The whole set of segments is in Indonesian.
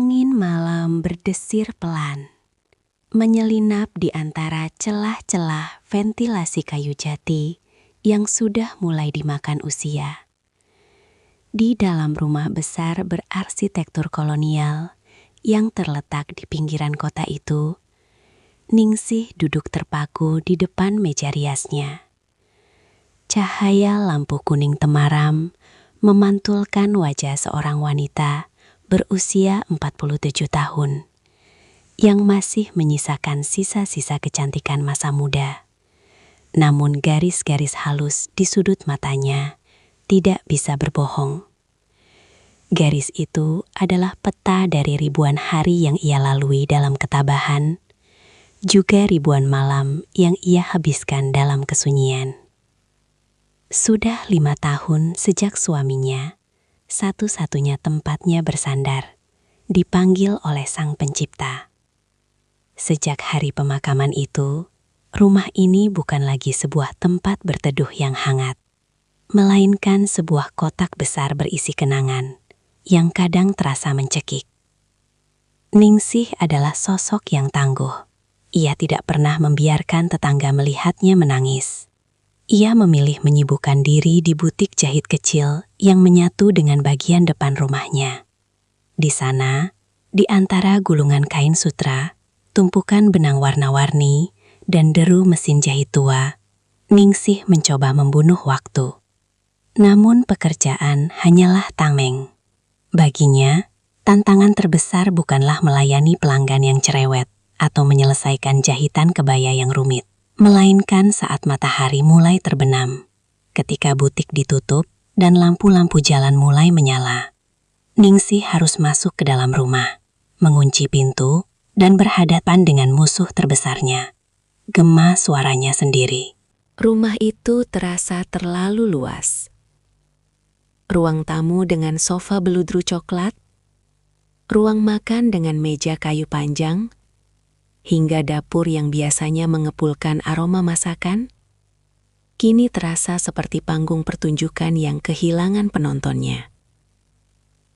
Angin malam berdesir pelan, menyelinap di antara celah-celah ventilasi kayu jati yang sudah mulai dimakan usia. Di dalam rumah besar berarsitektur kolonial yang terletak di pinggiran kota itu, Ningsih duduk terpaku di depan meja riasnya. Cahaya lampu kuning temaram memantulkan wajah seorang wanita berusia 47 tahun yang masih menyisakan sisa-sisa kecantikan masa muda. Namun garis-garis halus di sudut matanya tidak bisa berbohong. Garis itu adalah peta dari ribuan hari yang ia lalui dalam ketabahan, juga ribuan malam yang ia habiskan dalam kesunyian. Sudah 5 tahun sejak suaminya, satu-satunya tempatnya bersandar, dipanggil oleh Sang Pencipta. Sejak hari pemakaman itu, rumah ini bukan lagi sebuah tempat berteduh yang hangat, melainkan sebuah kotak besar berisi kenangan yang kadang terasa mencekik. Ningsih adalah sosok yang tangguh. Ia tidak pernah membiarkan tetangga melihatnya menangis. Ia memilih menyibukkan diri di butik jahit kecil yang menyatu dengan bagian depan rumahnya. Di sana, di antara gulungan kain sutra, tumpukan benang warna-warni, dan deru mesin jahit tua, Ningsih mencoba membunuh waktu. Namun pekerjaan hanyalah tameng. Baginya, tantangan terbesar bukanlah melayani pelanggan yang cerewet atau menyelesaikan jahitan kebaya yang rumit, melainkan saat matahari mulai terbenam, ketika butik ditutup dan lampu-lampu jalan mulai menyala. Ningsih harus masuk ke dalam rumah, mengunci pintu, dan berhadapan dengan musuh terbesarnya. Gema suaranya sendiri. Rumah itu terasa terlalu luas. Ruang tamu dengan sofa beludru coklat, ruang makan dengan meja kayu panjang, hingga dapur yang biasanya mengepulkan aroma masakan, kini terasa seperti panggung pertunjukan yang kehilangan penontonnya.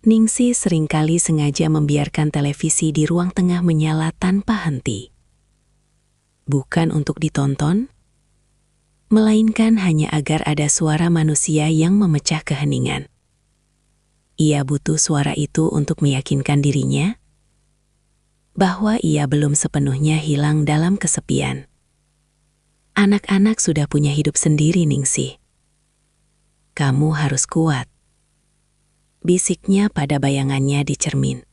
Ningsih seringkali sengaja membiarkan televisi di ruang tengah menyala tanpa henti. Bukan untuk ditonton, melainkan hanya agar ada suara manusia yang memecah keheningan. Ia butuh suara itu untuk meyakinkan dirinya bahwa ia belum sepenuhnya hilang dalam kesepian. Anak-anak sudah punya hidup sendiri, Ningsih. Kamu harus kuat, bisiknya pada bayangannya di cermin.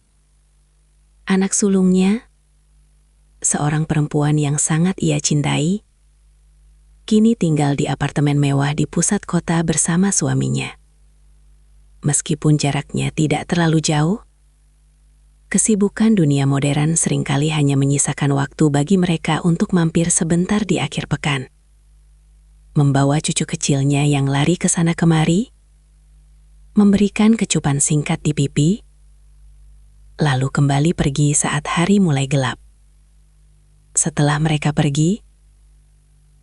Anak sulungnya, seorang perempuan yang sangat ia cintai, kini tinggal di apartemen mewah di pusat kota bersama suaminya. Meskipun jaraknya tidak terlalu jauh, kesibukan dunia modern seringkali hanya menyisakan waktu bagi mereka untuk mampir sebentar di akhir pekan. Membawa cucu kecilnya yang lari ke sana kemari, memberikan kecupan singkat di pipi, lalu kembali pergi saat hari mulai gelap. Setelah mereka pergi,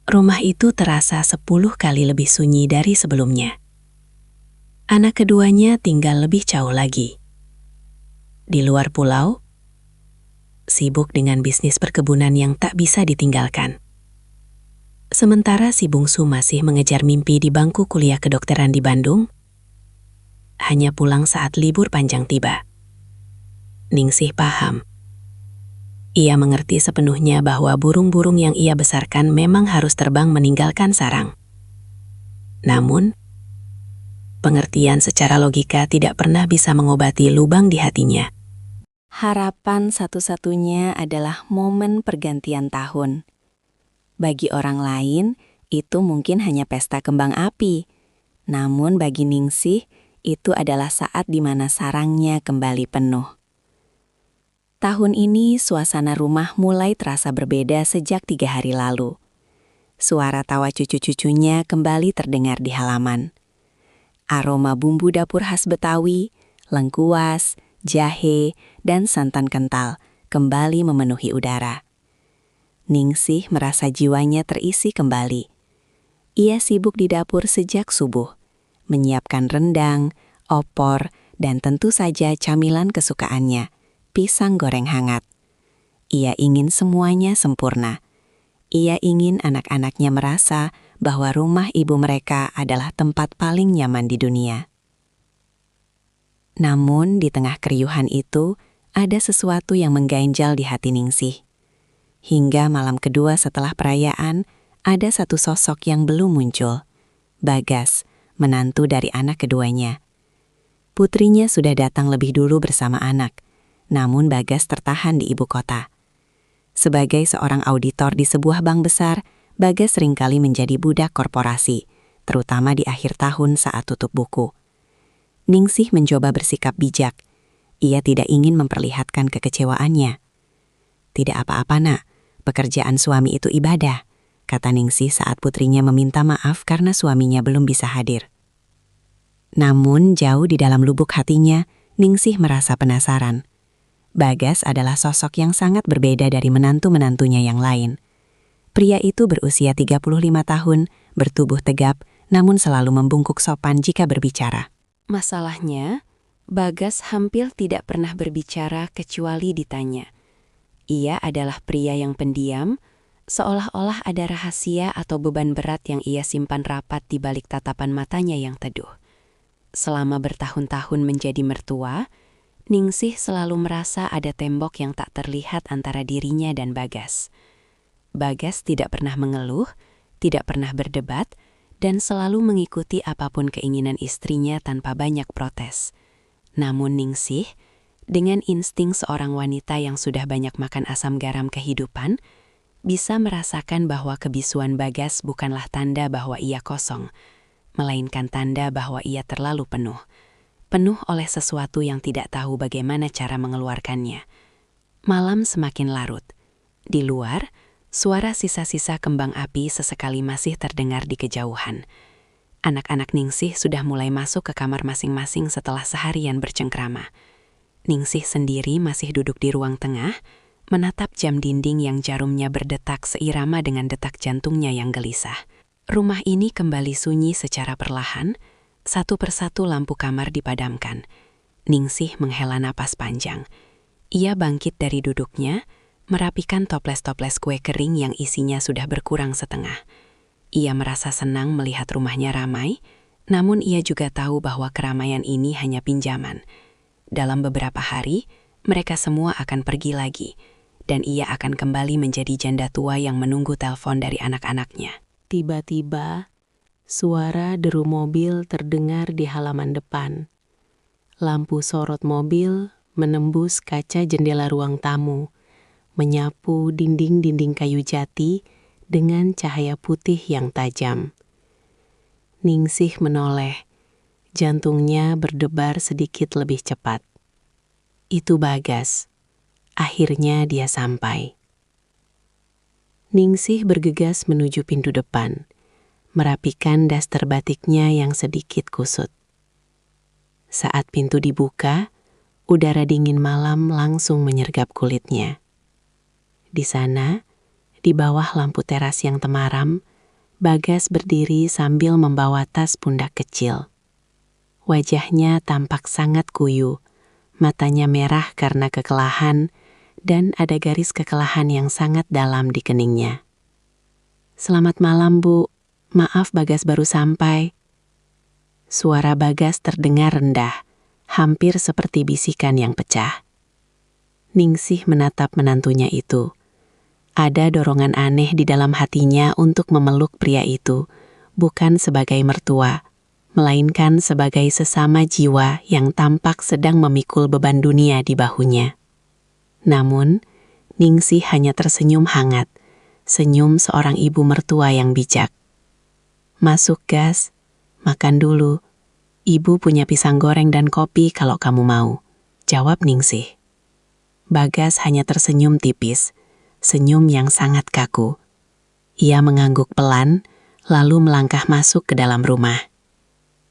rumah itu terasa 10 kali lebih sunyi dari sebelumnya. Anak keduanya tinggal lebih jauh lagi. Di luar pulau, sibuk dengan bisnis perkebunan yang tak bisa ditinggalkan. Sementara si bungsu masih mengejar mimpi di bangku kuliah kedokteran di Bandung, hanya pulang saat libur panjang tiba. Ningsih paham. Ia mengerti sepenuhnya bahwa burung-burung yang ia besarkan memang harus terbang meninggalkan sarang. Namun, pengertian secara logika tidak pernah bisa mengobati lubang di hatinya. Harapan satu-satunya adalah momen pergantian tahun. Bagi orang lain, itu mungkin hanya pesta kembang api. Namun bagi Ningsih, itu adalah saat di mana sarangnya kembali penuh. Tahun ini suasana rumah mulai terasa berbeda sejak 3 hari lalu. Suara tawa cucu-cucunya kembali terdengar di halaman. Aroma bumbu dapur khas Betawi, lengkuas, jahe, dan santan kental kembali memenuhi udara. Ningsih merasa jiwanya terisi kembali. Ia sibuk di dapur sejak subuh, menyiapkan rendang, opor, dan tentu saja camilan kesukaannya, pisang goreng hangat. Ia ingin semuanya sempurna. Ia ingin anak-anaknya merasa bahwa rumah ibu mereka adalah tempat paling nyaman di dunia. Namun di tengah keriuhan itu, ada sesuatu yang mengganjal di hati Ningsih. Hingga malam kedua setelah perayaan, ada satu sosok yang belum muncul. Bagas, menantu dari anak keduanya. Putrinya sudah datang lebih dulu bersama anak, namun Bagas tertahan di ibu kota. Sebagai seorang auditor di sebuah bank besar, Bagas seringkali menjadi budak korporasi, terutama di akhir tahun saat tutup buku. Ningsih mencoba bersikap bijak. Ia tidak ingin memperlihatkan kekecewaannya. "Tidak apa-apa, Nak. Pekerjaan suami itu ibadah," kata Ningsih saat putrinya meminta maaf karena suaminya belum bisa hadir. Namun jauh di dalam lubuk hatinya, Ningsih merasa penasaran. Bagas adalah sosok yang sangat berbeda dari menantu-menantunya yang lain. Pria itu berusia 35 tahun, bertubuh tegap, namun selalu membungkuk sopan jika berbicara. Masalahnya, Bagas hampir tidak pernah berbicara kecuali ditanya. Ia adalah pria yang pendiam, seolah-olah ada rahasia atau beban berat yang ia simpan rapat di balik tatapan matanya yang teduh. Selama bertahun-tahun menjadi mertua, Ningsih selalu merasa ada tembok yang tak terlihat antara dirinya dan Bagas. Bagas tidak pernah mengeluh, tidak pernah berdebat, dan selalu mengikuti apapun keinginan istrinya tanpa banyak protes. Namun Ningsih, dengan insting seorang wanita yang sudah banyak makan asam garam kehidupan, bisa merasakan bahwa kebisuan Bagas bukanlah tanda bahwa ia kosong, melainkan tanda bahwa ia terlalu penuh. Penuh oleh sesuatu yang tidak tahu bagaimana cara mengeluarkannya. Malam semakin larut. Di luar, suara sisa-sisa kembang api sesekali masih terdengar di kejauhan. Anak-anak Ningsih sudah mulai masuk ke kamar masing-masing setelah seharian bercengkrama. Ningsih sendiri masih duduk di ruang tengah, menatap jam dinding yang jarumnya berdetak seirama dengan detak jantungnya yang gelisah. Rumah ini kembali sunyi secara perlahan, satu persatu lampu kamar dipadamkan. Ningsih menghela napas panjang. Ia bangkit dari duduknya, merapikan toples-toples kue kering yang isinya sudah berkurang setengah. Ia merasa senang melihat rumahnya ramai, namun ia juga tahu bahwa keramaian ini hanya pinjaman. Dalam beberapa hari, mereka semua akan pergi lagi, dan ia akan kembali menjadi janda tua yang menunggu telepon dari anak-anaknya. Tiba-tiba, suara deru mobil terdengar di halaman depan. Lampu sorot mobil menembus kaca jendela ruang tamu, menyapu dinding-dinding kayu jati dengan cahaya putih yang tajam. Ningsih menoleh, jantungnya berdebar sedikit lebih cepat. Itu Bagas. Akhirnya dia sampai. Ningsih bergegas menuju pintu depan, merapikan daster batiknya yang sedikit kusut. Saat pintu dibuka, udara dingin malam langsung menyergap kulitnya. Di sana, di bawah lampu teras yang temaram, Bagas berdiri sambil membawa tas pundak kecil. Wajahnya tampak sangat kuyu, matanya merah karena kekelahan, dan ada garis kekelahan yang sangat dalam di keningnya. "Selamat malam, Bu. Maaf Bagas baru sampai." Suara Bagas terdengar rendah, hampir seperti bisikan yang pecah. Ningsih menatap menantunya itu. Ada dorongan aneh di dalam hatinya untuk memeluk pria itu, bukan sebagai mertua, melainkan sebagai sesama jiwa yang tampak sedang memikul beban dunia di bahunya. Namun, Ningsih hanya tersenyum hangat, senyum seorang ibu mertua yang bijak. "Masuk, Gas. Makan dulu. Ibu punya pisang goreng dan kopi kalau kamu mau," jawab Ningsih. Bagas hanya tersenyum tipis, senyum yang sangat kaku. Ia mengangguk pelan, lalu melangkah masuk ke dalam rumah.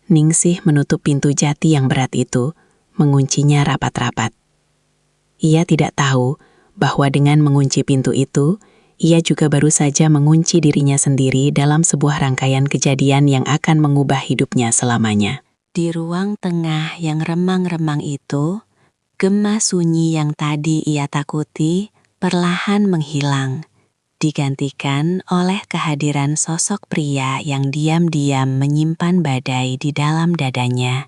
Ningsih menutup pintu jati yang berat itu, menguncinya rapat-rapat. Ia tidak tahu bahwa dengan mengunci pintu itu, ia juga baru saja mengunci dirinya sendiri dalam sebuah rangkaian kejadian yang akan mengubah hidupnya selamanya. Di ruang tengah yang remang-remang itu, Gema sunyi yang tadi ia takuti perlahan menghilang, digantikan oleh kehadiran sosok pria yang diam-diam menyimpan badai di dalam dadanya.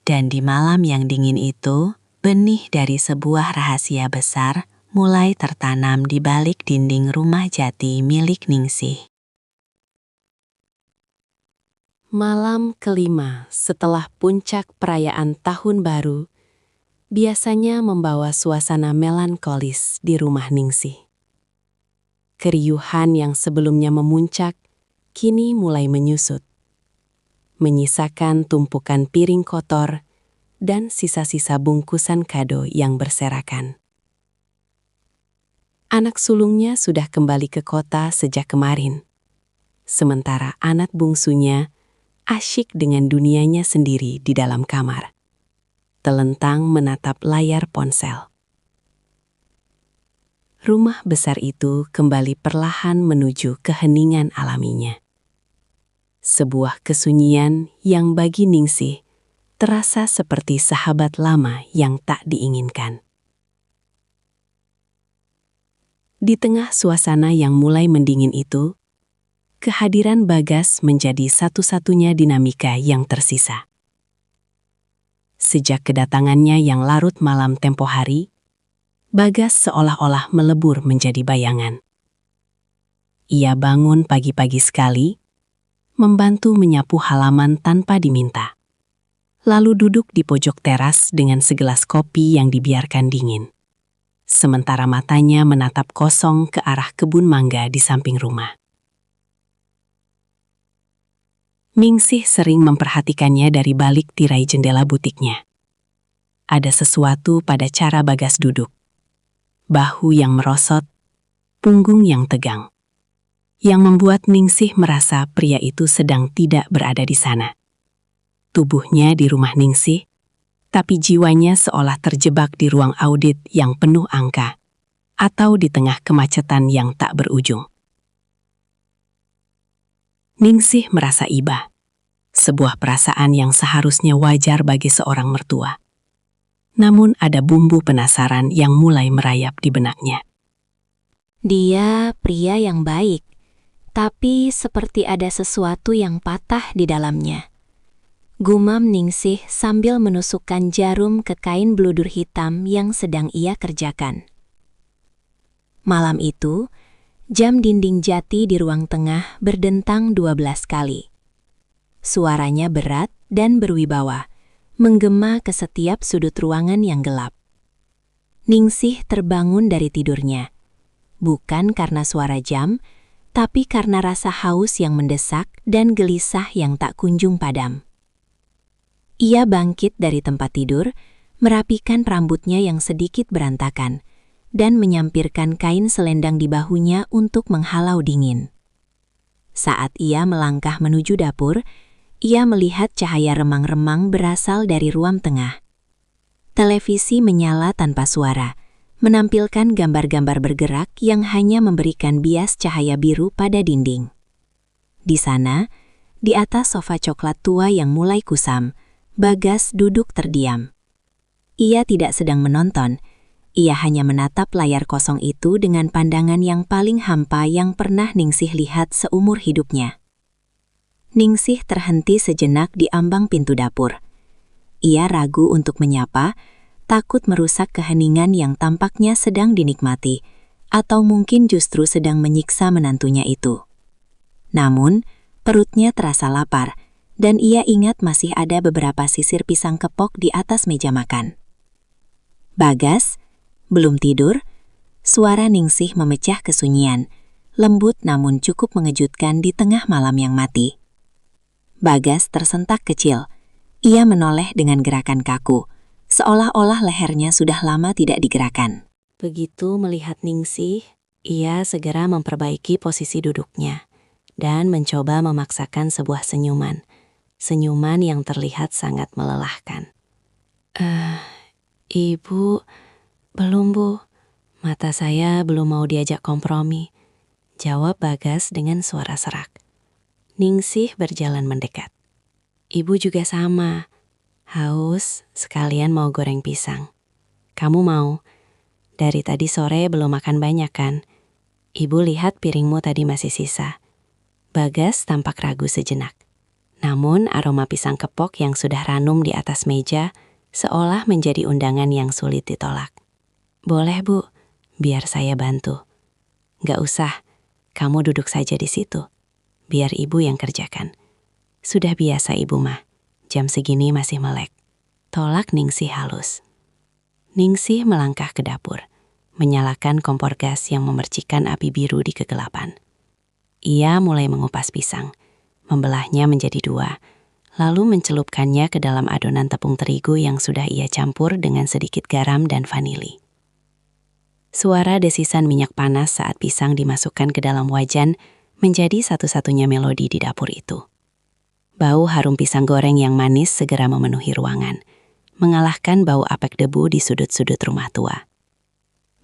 Dan di malam yang dingin itu, benih dari sebuah rahasia besar mulai tertanam di balik dinding rumah jati milik Ningsih. Malam kelima setelah puncak perayaan Tahun Baru, biasanya membawa suasana melankolis di rumah Ningsih. Keriuhan yang sebelumnya memuncak, kini mulai menyusut, menyisakan tumpukan piring kotor dan sisa-sisa bungkusan kado yang berserakan. Anak sulungnya sudah kembali ke kota sejak kemarin, sementara anak bungsunya asyik dengan dunianya sendiri di dalam kamar, telentang menatap layar ponsel. Rumah besar itu kembali perlahan menuju keheningan alaminya. Sebuah kesunyian yang bagi Ningsih terasa seperti sahabat lama yang tak diinginkan. Di tengah suasana yang mulai mendingin itu, kehadiran Bagas menjadi satu-satunya dinamika yang tersisa. Sejak kedatangannya yang larut malam tempo hari, Bagas seolah-olah melebur menjadi bayangan. Ia bangun pagi-pagi sekali, membantu menyapu halaman tanpa diminta. Lalu duduk di pojok teras dengan segelas kopi yang dibiarkan dingin. Sementara matanya menatap kosong ke arah kebun mangga di samping rumah. Ningsih sering memperhatikannya dari balik tirai jendela butiknya. Ada sesuatu pada cara Bagas duduk. Bahu yang merosot, punggung yang tegang, yang membuat Ningsih merasa pria itu sedang tidak berada di sana. Tubuhnya di rumah Ningsih, tapi jiwanya seolah terjebak di ruang audit yang penuh angka, atau di tengah kemacetan yang tak berujung. Ningsih merasa iba, sebuah perasaan yang seharusnya wajar bagi seorang mertua. Namun ada bumbu penasaran yang mulai merayap di benaknya. Dia pria yang baik, tapi seperti ada sesuatu yang patah di dalamnya. Gumam Ningsih sambil menusukkan jarum ke kain bludur hitam yang sedang ia kerjakan. Malam itu, jam dinding jati di ruang tengah berdentang 12 kali. Suaranya berat dan berwibawa, menggema ke setiap sudut ruangan yang gelap. Ningsih terbangun dari tidurnya, bukan karena suara jam, tapi karena rasa haus yang mendesak dan gelisah yang tak kunjung padam. Ia bangkit dari tempat tidur, merapikan rambutnya yang sedikit berantakan, dan menyampirkan kain selendang di bahunya untuk menghalau dingin. Saat ia melangkah menuju dapur, ia melihat cahaya remang-remang berasal dari ruang tengah. Televisi menyala tanpa suara, menampilkan gambar-gambar bergerak yang hanya memberikan bias cahaya biru pada dinding. Di sana, di atas sofa coklat tua yang mulai kusam, Bagas duduk terdiam. Ia tidak sedang menonton, ia hanya menatap layar kosong itu dengan pandangan yang paling hampa yang pernah Ningsih lihat seumur hidupnya. Ningsih terhenti sejenak di ambang pintu dapur. Ia ragu untuk menyapa, takut merusak keheningan yang tampaknya sedang dinikmati, atau mungkin justru sedang menyiksa menantunya itu. Namun, perutnya terasa lapar, dan ia ingat masih ada beberapa sisir pisang kepok di atas meja makan. Bagas, belum tidur? Suara Ningsih memecah kesunyian, lembut namun cukup mengejutkan di tengah malam yang mati. Bagas tersentak kecil. Ia menoleh dengan gerakan kaku, seolah-olah lehernya sudah lama tidak digerakkan. Begitu melihat Ningsih, ia segera memperbaiki posisi duduknya dan mencoba memaksakan sebuah senyuman. Senyuman yang terlihat sangat melelahkan. Ibu, belum Bu. Mata saya belum mau diajak kompromi, jawab Bagas dengan suara serak. Ningsih berjalan mendekat. Ibu juga sama, haus sekalian mau goreng pisang. Kamu mau? Dari tadi sore belum makan banyak kan? Ibu lihat piringmu tadi masih sisa. Bagas tampak ragu sejenak. Namun aroma pisang kepok yang sudah ranum di atas meja seolah menjadi undangan yang sulit ditolak. Boleh Bu, biar saya bantu. Gak usah, kamu duduk saja di situ. Biar ibu yang kerjakan. Sudah biasa ibu mah, jam segini masih melek. Tolak Ningsih halus. Ningsih melangkah ke dapur, menyalakan kompor gas yang memercikan api biru di kegelapan. Ia mulai mengupas pisang, membelahnya menjadi 2, lalu mencelupkannya ke dalam adonan tepung terigu yang sudah ia campur dengan sedikit garam dan vanili. Suara desisan minyak panas saat pisang dimasukkan ke dalam wajan menjadi satu-satunya melodi di dapur itu. Bau harum pisang goreng yang manis segera memenuhi ruangan, mengalahkan bau apek debu di sudut-sudut rumah tua.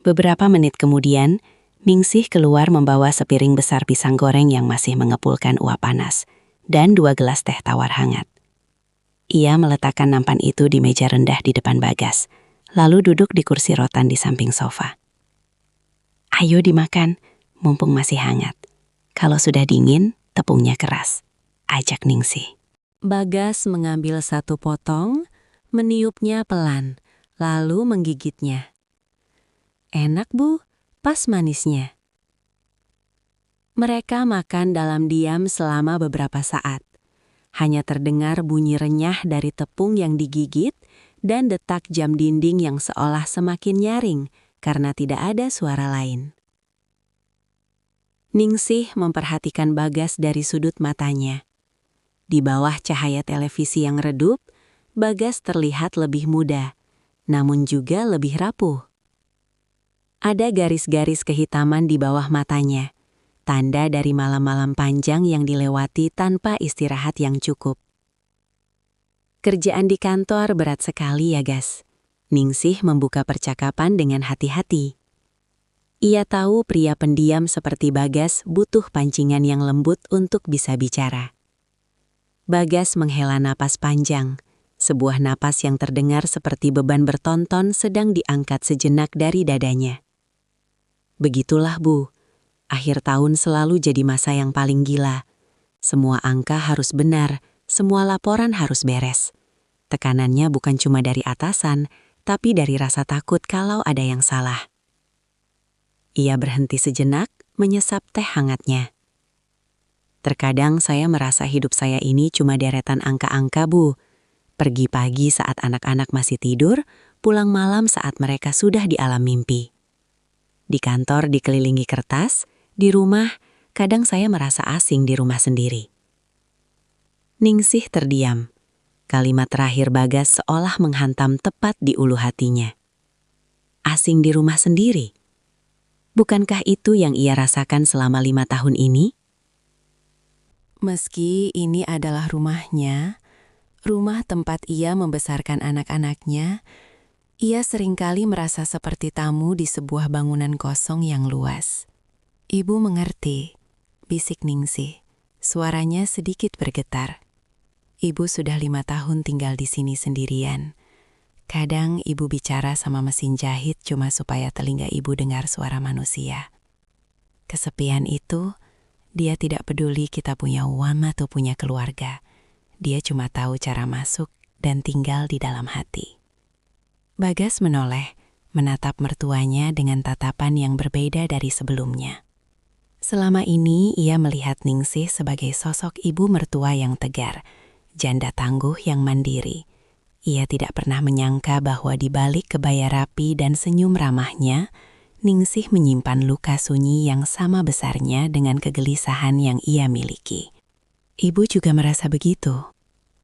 Beberapa menit kemudian, Ningsih keluar membawa sepiring besar pisang goreng yang masih mengepulkan uap panas, dan 2 gelas teh tawar hangat. Ia meletakkan nampan itu di meja rendah di depan Bagas, lalu duduk di kursi rotan di samping sofa. Ayo dimakan, mumpung masih hangat. Kalau sudah dingin, tepungnya keras, ajak Ningsih. Bagas mengambil 1 potong, meniupnya pelan, lalu menggigitnya. Enak Bu, pas manisnya. Mereka makan dalam diam selama beberapa saat. Hanya terdengar bunyi renyah dari tepung yang digigit dan detak jam dinding yang seolah semakin nyaring karena tidak ada suara lain. Ningsih memperhatikan Bagas dari sudut matanya. Di bawah cahaya televisi yang redup, Bagas terlihat lebih muda, namun juga lebih rapuh. Ada garis-garis kehitaman di bawah matanya, tanda dari malam-malam panjang yang dilewati tanpa istirahat yang cukup. Kerjaan di kantor berat sekali ya, Gas. Ningsih membuka percakapan dengan hati-hati. Ia tahu pria pendiam seperti Bagas butuh pancingan yang lembut untuk bisa bicara. Bagas menghela napas panjang, sebuah napas yang terdengar seperti beban bertonton sedang diangkat sejenak dari dadanya. Begitulah Bu, akhir tahun selalu jadi masa yang paling gila. Semua angka harus benar, semua laporan harus beres. Tekanannya bukan cuma dari atasan, tapi dari rasa takut kalau ada yang salah. Ia berhenti sejenak, menyesap teh hangatnya. Terkadang saya merasa hidup saya ini cuma deretan angka-angka Bu. Pergi pagi saat anak-anak masih tidur, pulang malam saat mereka sudah di alam mimpi. Di kantor dikelilingi kertas, di rumah kadang saya merasa asing di rumah sendiri. Ningsih terdiam. Kalimat terakhir Bagas seolah menghantam tepat di ulu hatinya. Asing di rumah sendiri? Bukankah itu yang ia rasakan selama 5 tahun ini? Meski ini adalah rumahnya, rumah tempat ia membesarkan anak-anaknya, ia seringkali merasa seperti tamu di sebuah bangunan kosong yang luas. Ibu mengerti, bisik Ningsih. Suaranya sedikit bergetar. Ibu sudah 5 tahun tinggal di sini sendirian. Kadang ibu bicara sama mesin jahit cuma supaya telinga ibu dengar suara manusia. Kesepian itu, dia tidak peduli kita punya uang atau punya keluarga. Dia cuma tahu cara masuk dan tinggal di dalam hati. Bagas menoleh, menatap mertuanya dengan tatapan yang berbeda dari sebelumnya. Selama ini ia melihat Ningsih sebagai sosok ibu mertua yang tegar, janda tangguh yang mandiri. Ia tidak pernah menyangka bahwa di balik kebaya rapi dan senyum ramahnya, Ningsih menyimpan luka sunyi yang sama besarnya dengan kegelisahan yang ia miliki. Ibu juga merasa begitu?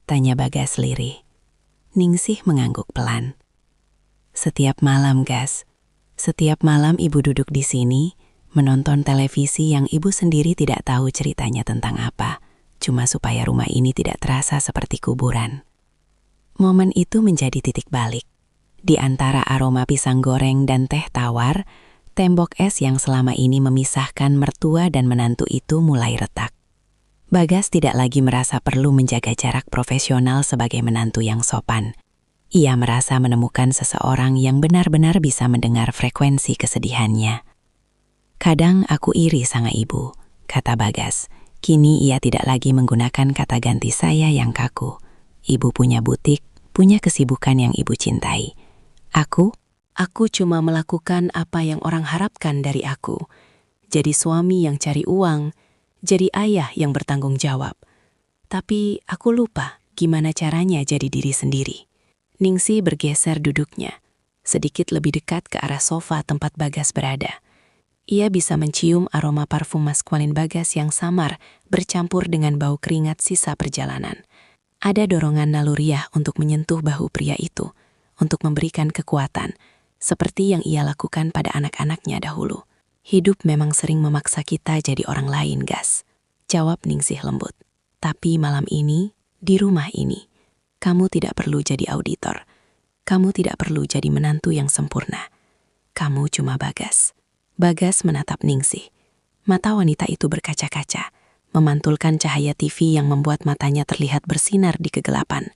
Tanya Bagas lirih. Ningsih mengangguk pelan. Setiap malam, Gas. Setiap malam ibu duduk di sini, menonton televisi yang ibu sendiri tidak tahu ceritanya tentang apa, cuma supaya rumah ini tidak terasa seperti kuburan. Momen itu menjadi titik balik. Di antara aroma pisang goreng dan teh tawar, tembok es yang selama ini memisahkan mertua dan menantu itu mulai retak. Bagas tidak lagi merasa perlu menjaga jarak profesional sebagai menantu yang sopan. Ia merasa menemukan seseorang yang benar-benar bisa mendengar frekuensi kesedihannya. Kadang aku iri sama ibu, kata Bagas. Kini ia tidak lagi menggunakan kata ganti saya yang kaku. Ibu punya butik, punya kesibukan yang ibu cintai. Aku cuma melakukan apa yang orang harapkan dari aku. Jadi suami yang cari uang, jadi ayah yang bertanggung jawab. Tapi aku lupa gimana caranya jadi diri sendiri. Ningsih bergeser duduknya, sedikit lebih dekat ke arah sofa tempat Bagas berada. Ia bisa mencium aroma parfum maskulin Bagas yang samar bercampur dengan bau keringat sisa perjalanan. Ada dorongan naluriah untuk menyentuh bahu pria itu, untuk memberikan kekuatan, seperti yang ia lakukan pada anak-anaknya dahulu. Hidup memang sering memaksa kita jadi orang lain, Gas, jawab Ningsih lembut. Tapi malam ini, di rumah ini, kamu tidak perlu jadi auditor. Kamu tidak perlu jadi menantu yang sempurna. Kamu cuma Bagas. Bagas menatap Ningsih. Mata wanita itu berkaca-kaca, memantulkan cahaya TV yang membuat matanya terlihat bersinar di kegelapan.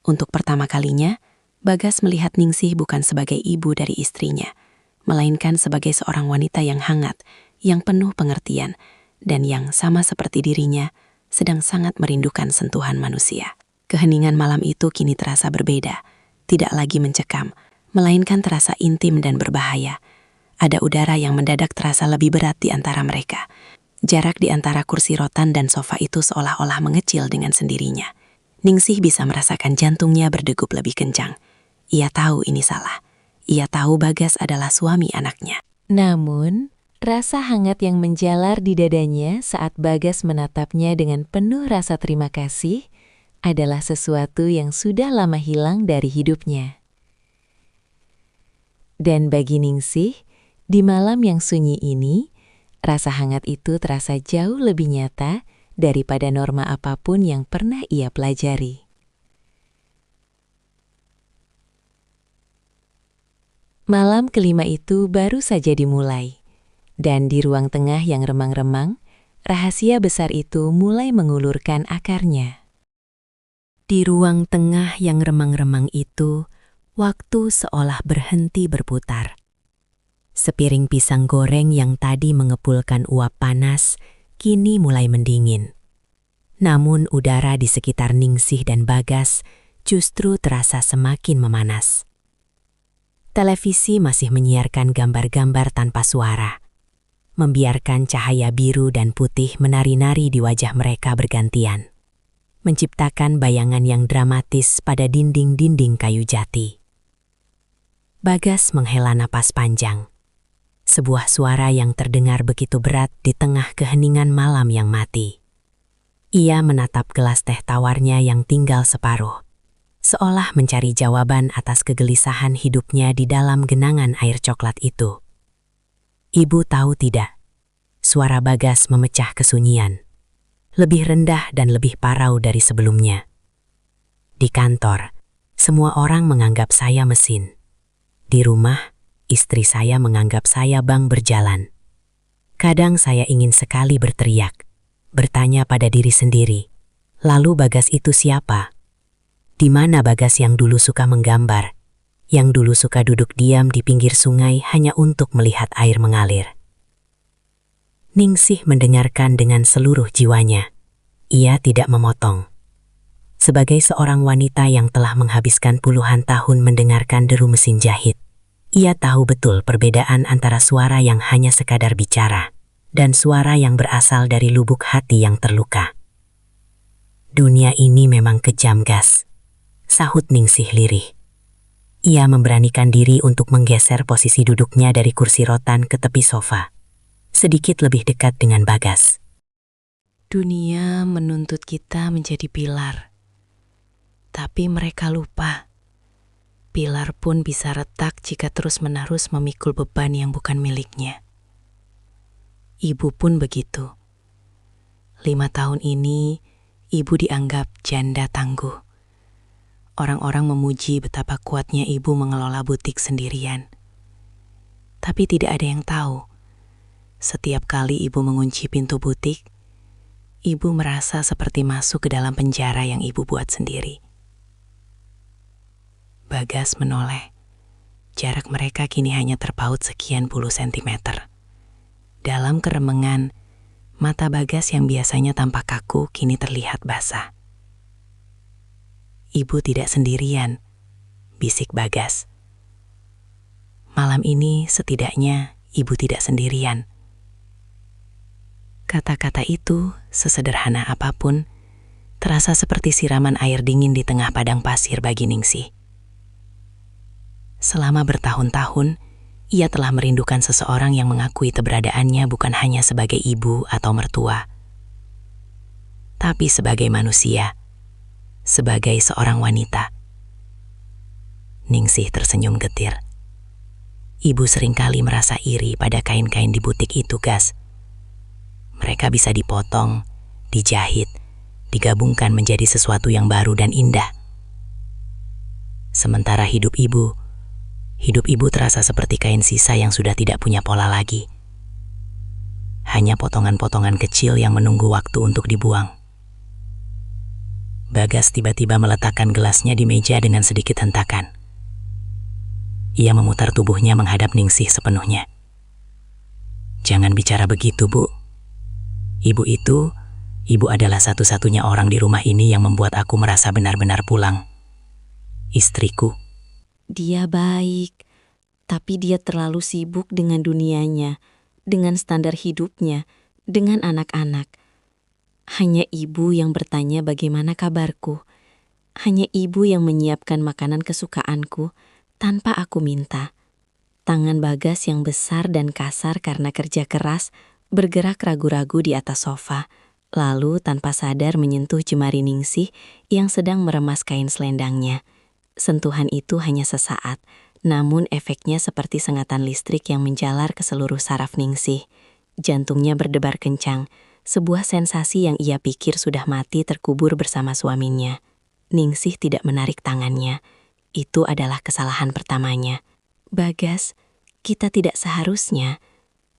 Untuk pertama kalinya, Bagas melihat Ningsih bukan sebagai ibu dari istrinya, melainkan sebagai seorang wanita yang hangat, yang penuh pengertian, dan yang sama seperti dirinya, sedang sangat merindukan sentuhan manusia. Keheningan malam itu kini terasa berbeda, tidak lagi mencekam, melainkan terasa intim dan berbahaya. Ada udara yang mendadak terasa lebih berat di antara mereka. Jarak di antara kursi rotan dan sofa itu seolah-olah mengecil dengan sendirinya. Ningsih bisa merasakan jantungnya berdegup lebih kencang. Ia tahu ini salah. Ia tahu Bagas adalah suami anaknya. Namun, rasa hangat yang menjalar di dadanya saat Bagas menatapnya dengan penuh rasa terima kasih adalah sesuatu yang sudah lama hilang dari hidupnya. Dan bagi Ningsih, di malam yang sunyi ini, rasa hangat itu terasa jauh lebih nyata daripada norma apapun yang pernah ia pelajari. Malam kelima itu baru saja dimulai, dan di ruang tengah yang remang-remang, rahasia besar itu mulai mengulurkan akarnya. Di ruang tengah yang remang-remang itu, waktu seolah berhenti berputar. Sepiring pisang goreng yang tadi mengepulkan uap panas, kini mulai mendingin. Namun udara di sekitar Ningsih dan Bagas justru terasa semakin memanas. Televisi masih menyiarkan gambar-gambar tanpa suara, membiarkan cahaya biru dan putih menari-nari di wajah mereka bergantian, menciptakan bayangan yang dramatis pada dinding-dinding kayu jati. Bagas menghela napas panjang. Sebuah suara yang terdengar begitu berat di tengah keheningan malam yang mati. Ia menatap gelas teh tawarnya yang tinggal separuh, seolah mencari jawaban atas kegelisahan hidupnya di dalam genangan air coklat itu. Ibu tahu tidak, suara Bagas memecah kesunyian, lebih rendah dan lebih parau dari sebelumnya. Di kantor, semua orang menganggap saya mesin. Di rumah, istri saya menganggap saya bank berjalan. Kadang saya ingin sekali berteriak, bertanya pada diri sendiri, lalu Bagas itu siapa? Di mana Bagas yang dulu suka menggambar, yang dulu suka duduk diam di pinggir sungai hanya untuk melihat air mengalir? Ningsih mendengarkan dengan seluruh jiwanya. Ia tidak memotong. Sebagai seorang wanita yang telah menghabiskan puluhan tahun mendengarkan deru mesin jahit, ia tahu betul perbedaan antara suara yang hanya sekadar bicara dan suara yang berasal dari lubuk hati yang terluka. Dunia ini memang kejam, Gas, sahut Ningsih lirih. Ia memberanikan diri untuk menggeser posisi duduknya dari kursi rotan ke tepi sofa, sedikit lebih dekat dengan Bagas. Dunia menuntut kita menjadi pilar, tapi mereka lupa. Pilar pun bisa retak jika terus-menerus memikul beban yang bukan miliknya. Ibu pun begitu. 5 tahun ini, ibu dianggap janda tangguh. Orang-orang memuji betapa kuatnya ibu mengelola butik sendirian. Tapi tidak ada yang tahu, setiap kali ibu mengunci pintu butik, ibu merasa seperti masuk ke dalam penjara yang ibu buat sendiri. Bagas menoleh. Jarak mereka kini hanya terpaut sekian puluh sentimeter. Dalam keremengan, mata Bagas yang biasanya tampak kaku kini terlihat basah. "Ibu tidak sendirian," bisik Bagas. "Malam ini setidaknya ibu tidak sendirian." Kata-kata itu, sesederhana apapun, terasa seperti siraman air dingin di tengah padang pasir bagi Ningsih. Selama bertahun-tahun, ia telah merindukan seseorang yang mengakui keberadaannya bukan hanya sebagai ibu atau mertua, tapi sebagai manusia, sebagai seorang wanita. Ningsih tersenyum getir. Ibu seringkali merasa iri pada kain-kain di butik itu, Gas. Mereka bisa dipotong, dijahit, digabungkan menjadi sesuatu yang baru dan indah. Sementara hidup ibu terasa seperti kain sisa yang sudah tidak punya pola lagi. Hanya potongan-potongan kecil yang menunggu waktu untuk dibuang. Bagas tiba-tiba meletakkan gelasnya di meja dengan sedikit hentakan. Ia memutar tubuhnya menghadap Ningsih sepenuhnya. "Jangan bicara begitu, Bu. Ibu adalah satu-satunya orang di rumah ini yang membuat aku merasa benar-benar pulang. Istriku." Dia baik, tapi dia terlalu sibuk dengan dunianya, dengan standar hidupnya, dengan anak-anak. Hanya ibu yang bertanya bagaimana kabarku. Hanya ibu yang menyiapkan makanan kesukaanku tanpa aku minta. Tangan Bagas yang besar dan kasar karena kerja keras bergerak ragu-ragu di atas sofa, lalu tanpa sadar menyentuh jemari Ningsih yang sedang meremas kain selendangnya. Sentuhan itu hanya sesaat, namun efeknya seperti sengatan listrik yang menjalar ke seluruh saraf Ningsih. Jantungnya berdebar kencang, sebuah sensasi yang ia pikir sudah mati terkubur bersama suaminya. Ningsih tidak menarik tangannya. Itu adalah kesalahan pertamanya. "Bagas, kita tidak seharusnya,"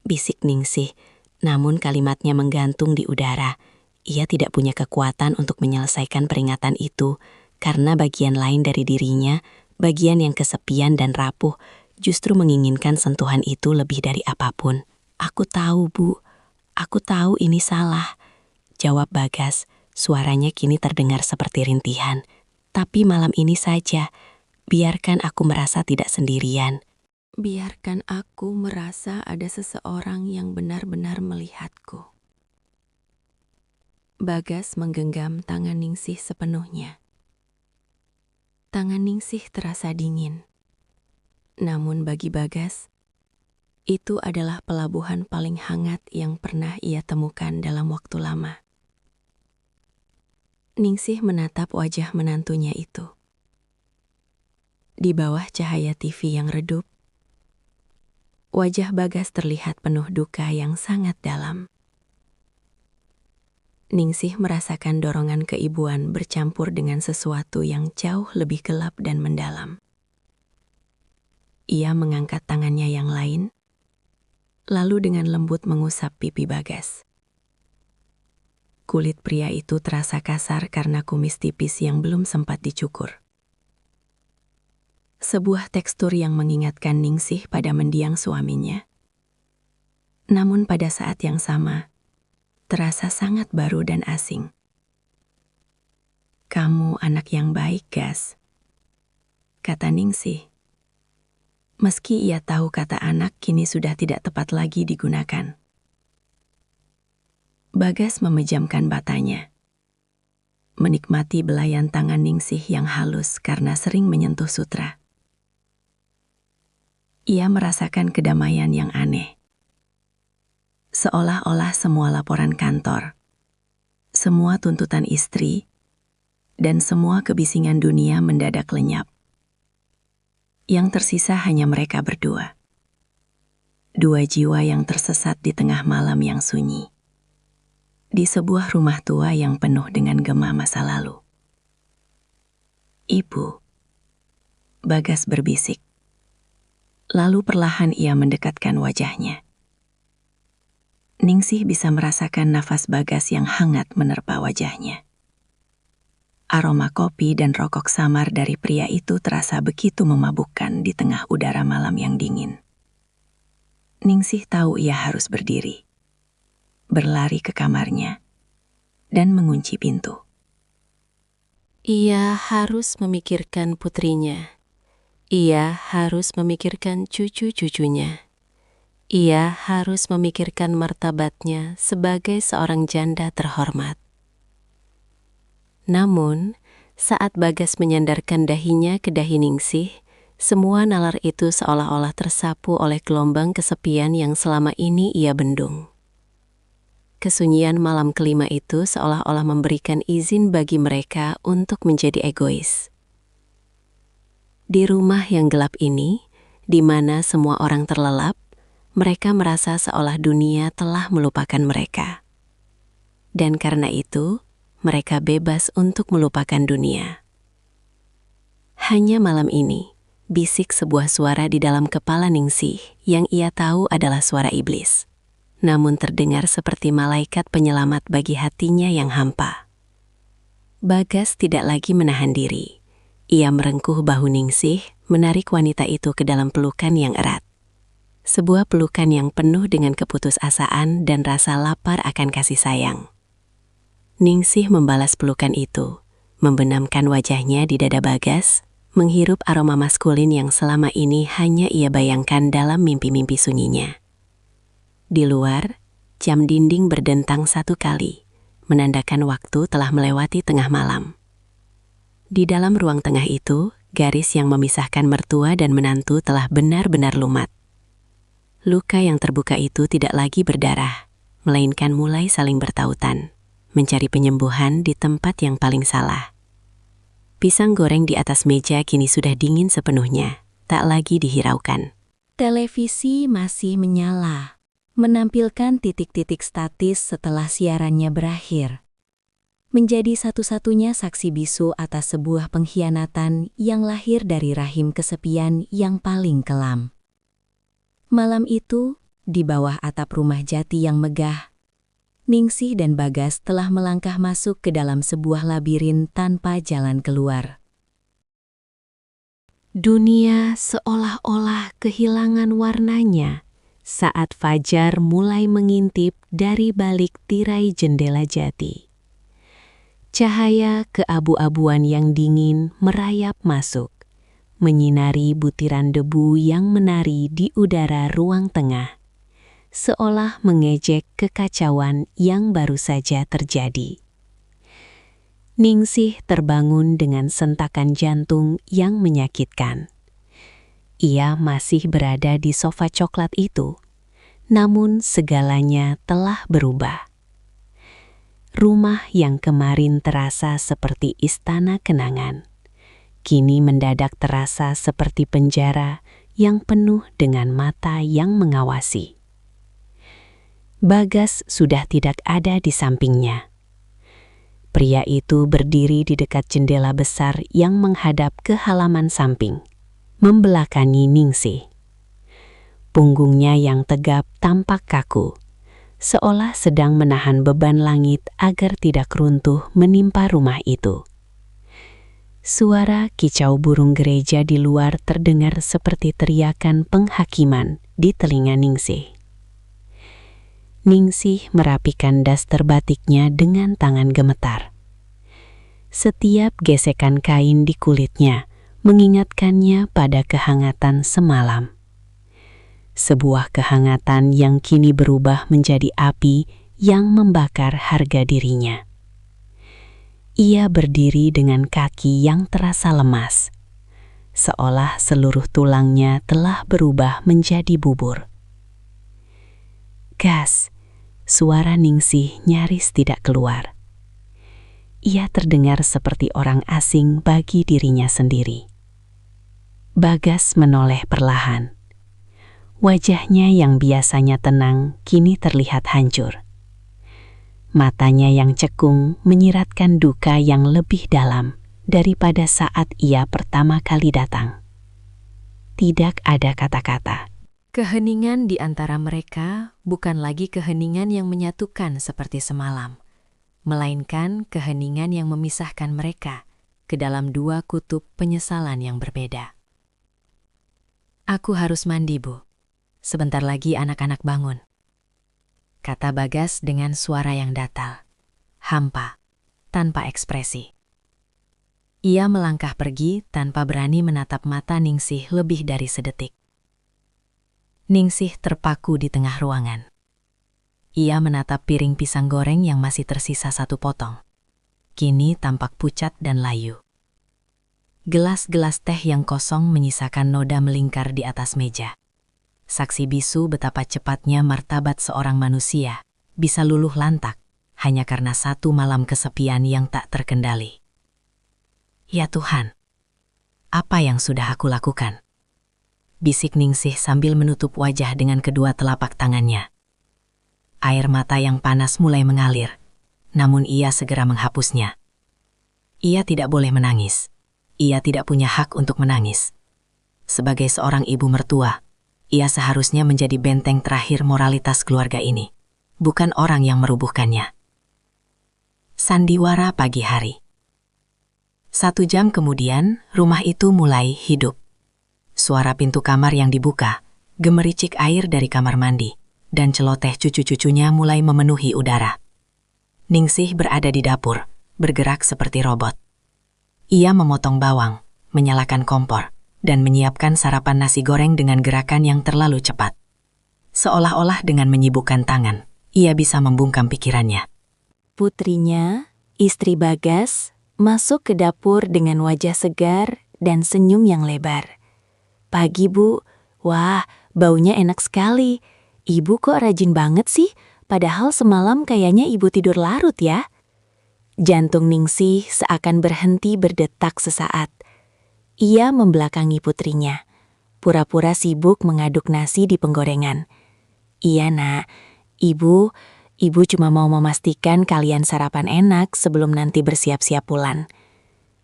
bisik Ningsih, namun kalimatnya menggantung di udara. Ia tidak punya kekuatan untuk menyelesaikan peringatan itu, karena bagian lain dari dirinya, bagian yang kesepian dan rapuh, justru menginginkan sentuhan itu lebih dari apapun. "Aku tahu, Bu. Aku tahu ini salah," jawab Bagas. Suaranya kini terdengar seperti rintihan. "Tapi malam ini saja, biarkan aku merasa tidak sendirian. Biarkan aku merasa ada seseorang yang benar-benar melihatku." Bagas menggenggam tangan Ningsih sepenuhnya. Tangan Ningsih terasa dingin. Namun bagi Bagas, itu adalah pelabuhan paling hangat yang pernah ia temukan dalam waktu lama. Ningsih menatap wajah menantunya itu. Di bawah cahaya TV yang redup, wajah Bagas terlihat penuh duka yang sangat dalam. Ningsih merasakan dorongan keibuan bercampur dengan sesuatu yang jauh lebih gelap dan mendalam. Ia mengangkat tangannya yang lain, lalu dengan lembut mengusap pipi Bagas. Kulit pria itu terasa kasar karena kumis tipis yang belum sempat dicukur. Sebuah tekstur yang mengingatkan Ningsih pada mendiang suaminya. Namun pada saat yang sama, terasa sangat baru dan asing. "Kamu anak yang baik, Gas," kata Ningsih. Meski ia tahu kata anak kini sudah tidak tepat lagi digunakan. Bagas memejamkan matanya, menikmati belayan tangan Ningsih yang halus karena sering menyentuh sutra. Ia merasakan kedamaian yang aneh. Seolah-olah semua laporan kantor, semua tuntutan istri, dan semua kebisingan dunia mendadak lenyap. Yang tersisa hanya mereka berdua. Dua jiwa yang tersesat di tengah malam yang sunyi. Di sebuah rumah tua yang penuh dengan gema masa lalu. "Ibu," Bagas berbisik. Lalu perlahan ia mendekatkan wajahnya. Ningsih bisa merasakan nafas Bagas yang hangat menerpa wajahnya. Aroma kopi dan rokok samar dari pria itu terasa begitu memabukkan di tengah udara malam yang dingin. Ningsih tahu ia harus berdiri, berlari ke kamarnya, dan mengunci pintu. Ia harus memikirkan putrinya. Ia harus memikirkan cucu-cucunya. Ia harus memikirkan martabatnya sebagai seorang janda terhormat. Namun, saat Bagas menyandarkan dahinya ke dahi Ningsih, semua nalar itu seolah-olah tersapu oleh gelombang kesepian yang selama ini ia bendung. Kesunyian malam kelima itu seolah-olah memberikan izin bagi mereka untuk menjadi egois. Di rumah yang gelap ini, di mana semua orang terlelap, mereka merasa seolah dunia telah melupakan mereka. Dan karena itu, mereka bebas untuk melupakan dunia. Hanya malam ini, bisik sebuah suara di dalam kepala Ningsih yang ia tahu adalah suara iblis. Namun terdengar seperti malaikat penyelamat bagi hatinya yang hampa. Bagas tidak lagi menahan diri. Ia merengkuh bahu Ningsih, menarik wanita itu ke dalam pelukan yang erat. Sebuah pelukan yang penuh dengan keputusasaan dan rasa lapar akan kasih sayang. Ningsih membalas pelukan itu, membenamkan wajahnya di dada Bagas, menghirup aroma maskulin yang selama ini hanya ia bayangkan dalam mimpi-mimpi sunyinya. Di luar, jam dinding berdentang 1 kali, menandakan waktu telah melewati tengah malam. Di dalam ruang tengah itu, garis yang memisahkan mertua dan menantu telah benar-benar lumat. Luka yang terbuka itu tidak lagi berdarah, melainkan mulai saling bertautan, mencari penyembuhan di tempat yang paling salah. Pisang goreng di atas meja kini sudah dingin sepenuhnya, tak lagi dihiraukan. Televisi masih menyala, menampilkan titik-titik statis setelah siarannya berakhir. Menjadi satu-satunya saksi bisu atas sebuah pengkhianatan yang lahir dari rahim kesepian yang paling kelam. Malam itu, di bawah atap rumah jati yang megah, Ningsih dan Bagas telah melangkah masuk ke dalam sebuah labirin tanpa jalan keluar. Dunia seolah-olah kehilangan warnanya saat fajar mulai mengintip dari balik tirai jendela jati. Cahaya keabu-abuan yang dingin merayap masuk, menyinari butiran debu yang menari di udara ruang tengah, seolah mengejek kekacauan yang baru saja terjadi. Ningsih terbangun dengan sentakan jantung yang menyakitkan. Ia masih berada di sofa coklat itu, namun segalanya telah berubah. Rumah yang kemarin terasa seperti istana kenangan, kini mendadak terasa seperti penjara yang penuh dengan mata yang mengawasi. Bagas sudah tidak ada di sampingnya. Pria itu berdiri di dekat jendela besar yang menghadap ke halaman samping, membelakangi Ningsih. Punggungnya yang tegap tampak kaku, seolah sedang menahan beban langit agar tidak runtuh menimpa rumah itu. Suara kicau burung gereja di luar terdengar seperti teriakan penghakiman di telinga Ningsih. Ningsih merapikan daster batiknya dengan tangan gemetar. Setiap gesekan kain di kulitnya mengingatkannya pada kehangatan semalam. Sebuah kehangatan yang kini berubah menjadi api yang membakar harga dirinya. Ia berdiri dengan kaki yang terasa lemas, seolah seluruh tulangnya telah berubah menjadi bubur. Gas! Suara Ningsih nyaris tidak keluar. Ia terdengar seperti orang asing bagi dirinya sendiri. Bagas menoleh perlahan. Wajahnya yang biasanya tenang kini terlihat hancur. Matanya yang cekung menyiratkan duka yang lebih dalam daripada saat ia pertama kali datang. Tidak ada kata-kata. Keheningan di antara mereka bukan lagi keheningan yang menyatukan seperti semalam, melainkan keheningan yang memisahkan mereka. ke dalam dua kutub penyesalan yang berbeda. "Aku harus mandi, Bu. Sebentar lagi anak-anak bangun," kata Bagas dengan suara yang datal, hampa, tanpa ekspresi. Ia melangkah pergi tanpa berani menatap mata Ningsih lebih dari sedetik. Ningsih terpaku di tengah ruangan. Ia menatap piring pisang goreng yang masih tersisa satu potong. Kini tampak pucat dan layu. Gelas-gelas teh yang kosong menyisakan noda melingkar di atas meja. Saksi bisu betapa cepatnya martabat seorang manusia bisa luluh lantak hanya karena satu malam kesepian yang tak terkendali. "Ya Tuhan, apa yang sudah aku lakukan?" bisik Ningsih sambil menutup wajah dengan kedua telapak tangannya. Air mata yang panas mulai mengalir, namun ia segera menghapusnya. Ia tidak boleh menangis. Ia tidak punya hak untuk menangis. Sebagai seorang ibu mertua, ia seharusnya menjadi benteng terakhir moralitas keluarga ini, bukan orang yang merubuhkannya. Sandiwara pagi hari. 1 jam kemudian, rumah itu mulai hidup. Suara pintu kamar yang dibuka, gemericik air dari kamar mandi, dan celoteh cucu-cucunya mulai memenuhi udara. Ningsih berada di dapur, bergerak seperti robot. Ia memotong bawang, menyalakan kompor, dan menyiapkan sarapan nasi goreng dengan gerakan yang terlalu cepat. Seolah-olah dengan menyibukkan tangan, ia bisa membungkam pikirannya. Putrinya, istri Bagas, masuk ke dapur dengan wajah segar dan senyum yang lebar. "Pagi, Bu. Wah, baunya enak sekali. Ibu kok rajin banget sih? Padahal semalam kayaknya ibu tidur larut ya." Jantung Ningsih seakan berhenti berdetak sesaat. Ia membelakangi putrinya, pura-pura sibuk mengaduk nasi di penggorengan. "Iya, Nak. Ibu cuma mau memastikan kalian sarapan enak sebelum nanti bersiap-siap pulang."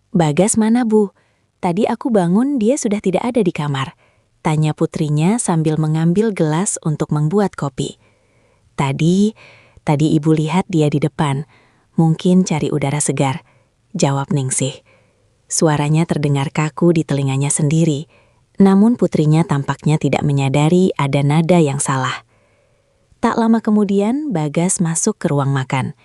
"Bagas mana, Bu? Tadi aku bangun dia sudah tidak ada di kamar," tanya putrinya sambil mengambil gelas untuk membuat kopi. Tadi ibu lihat dia di depan, mungkin cari udara segar," jawab Ningsih. Suaranya terdengar kaku di telinganya sendiri, namun putrinya tampaknya tidak menyadari ada nada yang salah. Tak lama kemudian, Bagas masuk ke ruang makan.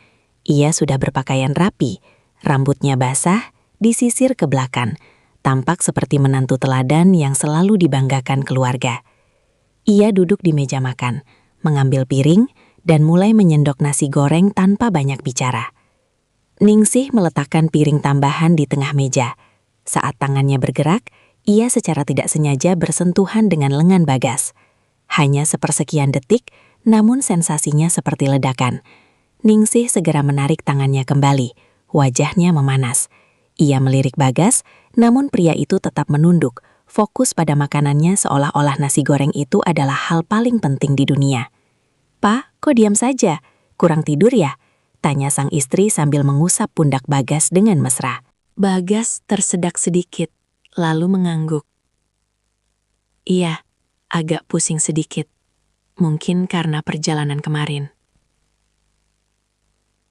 Ia sudah berpakaian rapi, rambutnya basah, disisir ke belakang, tampak seperti menantu teladan yang selalu dibanggakan keluarga. Ia duduk di meja makan, mengambil piring, dan mulai menyendok nasi goreng tanpa banyak bicara. Ningsih meletakkan piring tambahan di tengah meja. Saat tangannya bergerak, ia secara tidak sengaja bersentuhan dengan lengan Bagas. Hanya sepersekian detik, namun sensasinya seperti ledakan. Ningsih segera menarik tangannya kembali, wajahnya memanas. Ia melirik Bagas, namun pria itu tetap menunduk, fokus pada makanannya seolah-olah nasi goreng itu adalah hal paling penting di dunia. "Pak, kok diam saja? Kurang tidur ya?" tanya sang istri sambil mengusap pundak Bagas dengan mesra. Bagas tersedak sedikit, lalu mengangguk. "Iya, agak pusing sedikit. Mungkin karena perjalanan kemarin."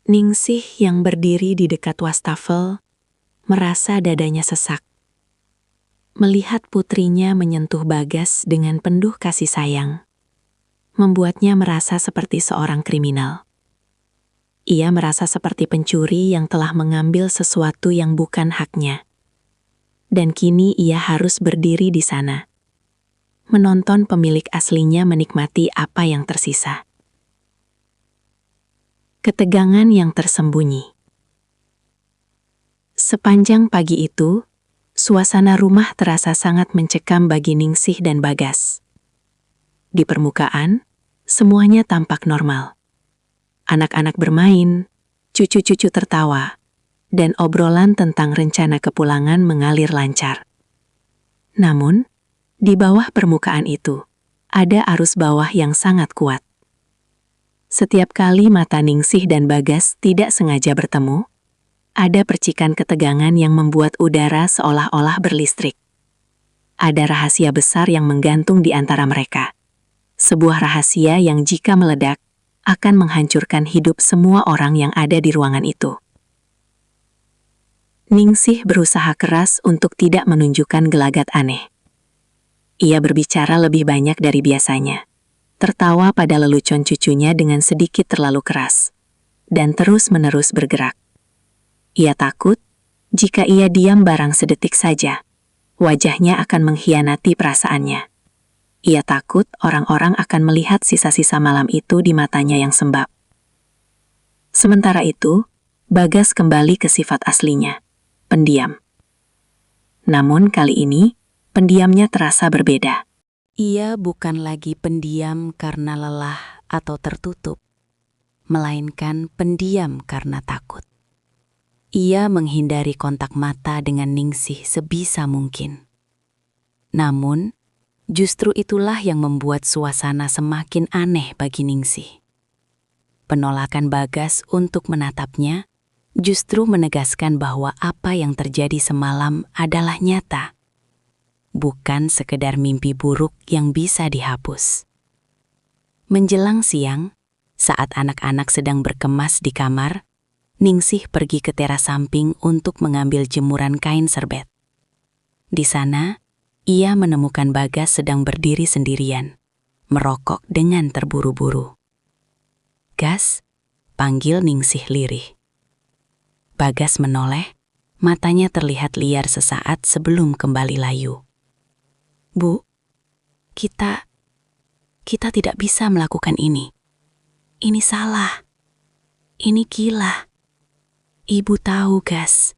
Ningsih yang berdiri di dekat wastafel merasa dadanya sesak. Melihat putrinya menyentuh Bagas dengan penuh kasih sayang, membuatnya merasa seperti seorang kriminal. Ia merasa seperti pencuri yang telah mengambil sesuatu yang bukan haknya. Dan kini ia harus berdiri di sana, menonton pemilik aslinya menikmati apa yang tersisa. Ketegangan yang tersembunyi. Sepanjang pagi itu, suasana rumah terasa sangat mencekam bagi Ningsih dan Bagas. Di permukaan, semuanya tampak normal. Anak-anak bermain, cucu-cucu tertawa, dan obrolan tentang rencana kepulangan mengalir lancar. Namun, di bawah permukaan itu, ada arus bawah yang sangat kuat. Setiap kali mata Ningsih dan Bagas tidak sengaja bertemu, ada percikan ketegangan yang membuat udara seolah-olah berlistrik. Ada rahasia besar yang menggantung di antara mereka. Sebuah rahasia yang jika meledak, akan menghancurkan hidup semua orang yang ada di ruangan itu. Ningsih berusaha keras untuk tidak menunjukkan gelagat aneh. Ia berbicara lebih banyak dari biasanya, tertawa pada lelucon cucunya dengan sedikit terlalu keras, dan terus-menerus bergerak. Ia takut, jika ia diam barang sedetik saja, wajahnya akan mengkhianati perasaannya. Ia takut orang-orang akan melihat sisa-sisa malam itu di matanya yang sembab. Sementara itu, Bagas kembali ke sifat aslinya, pendiam. Namun kali ini, pendiamnya terasa berbeda. Ia bukan lagi pendiam karena lelah atau tertutup, melainkan pendiam karena takut. Ia menghindari kontak mata dengan Ningsih sebisa mungkin. Namun, justru itulah yang membuat suasana semakin aneh bagi Ningsih. Penolakan Bagas untuk menatapnya justru menegaskan bahwa apa yang terjadi semalam adalah nyata, bukan sekedar mimpi buruk yang bisa dihapus. Menjelang siang, saat anak-anak sedang berkemas di kamar, Ningsih pergi ke teras samping untuk mengambil jemuran kain serbet. Di sana, ia menemukan Bagas sedang berdiri sendirian, merokok dengan terburu-buru. "Gas," panggil Ningsih lirih. Bagas menoleh, matanya terlihat liar sesaat sebelum kembali layu. "Bu, kita tidak bisa melakukan ini. Ini salah. Ini gila. Ibu tahu, Gas.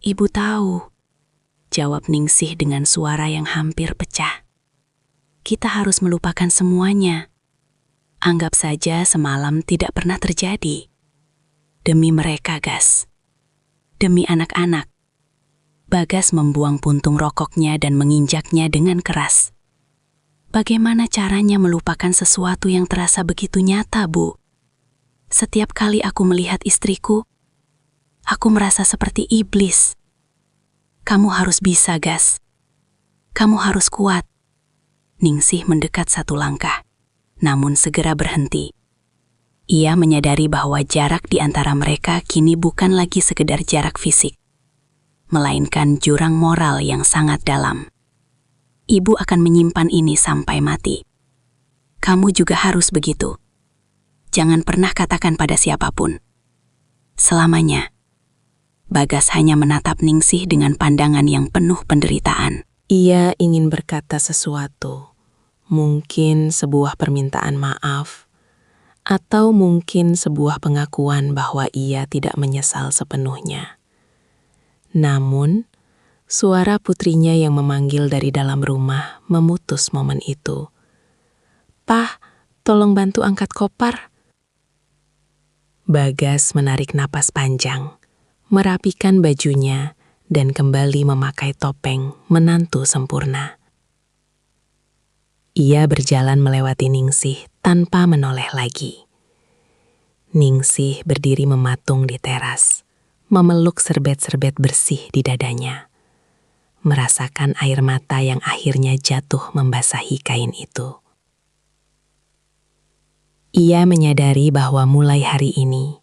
Ibu tahu," jawab Ningsih dengan suara yang hampir pecah. "Kita harus melupakan semuanya. Anggap saja semalam tidak pernah terjadi. Demi mereka, Gas. Demi anak-anak." Bagas membuang puntung rokoknya dan menginjaknya dengan keras. "Bagaimana caranya melupakan sesuatu yang terasa begitu nyata, Bu? Setiap kali aku melihat istriku, aku merasa seperti iblis. Kamu harus bisa, Gas. Kamu harus kuat." Ningsih mendekat satu langkah, namun segera berhenti. Ia menyadari bahwa jarak di antara mereka kini bukan lagi sekedar jarak fisik, melainkan jurang moral yang sangat dalam. "Ibu akan menyimpan ini sampai mati. Kamu juga harus begitu. Jangan pernah katakan pada siapapun. Selamanya." Bagas hanya menatap Ningsih dengan pandangan yang penuh penderitaan. Ia ingin berkata sesuatu, mungkin sebuah permintaan maaf, atau mungkin sebuah pengakuan bahwa ia tidak menyesal sepenuhnya. Namun, suara putrinya yang memanggil dari dalam rumah memutus momen itu. "Pah, tolong bantu angkat kopar." Bagas menarik napas panjang, merapikan bajunya, dan kembali memakai topeng menantu sempurna. Ia berjalan melewati Ningsih tanpa menoleh lagi. Ningsih berdiri mematung di teras, memeluk serbet-serbet bersih di dadanya, merasakan air mata yang akhirnya jatuh membasahi kain itu. Ia menyadari bahwa mulai hari ini,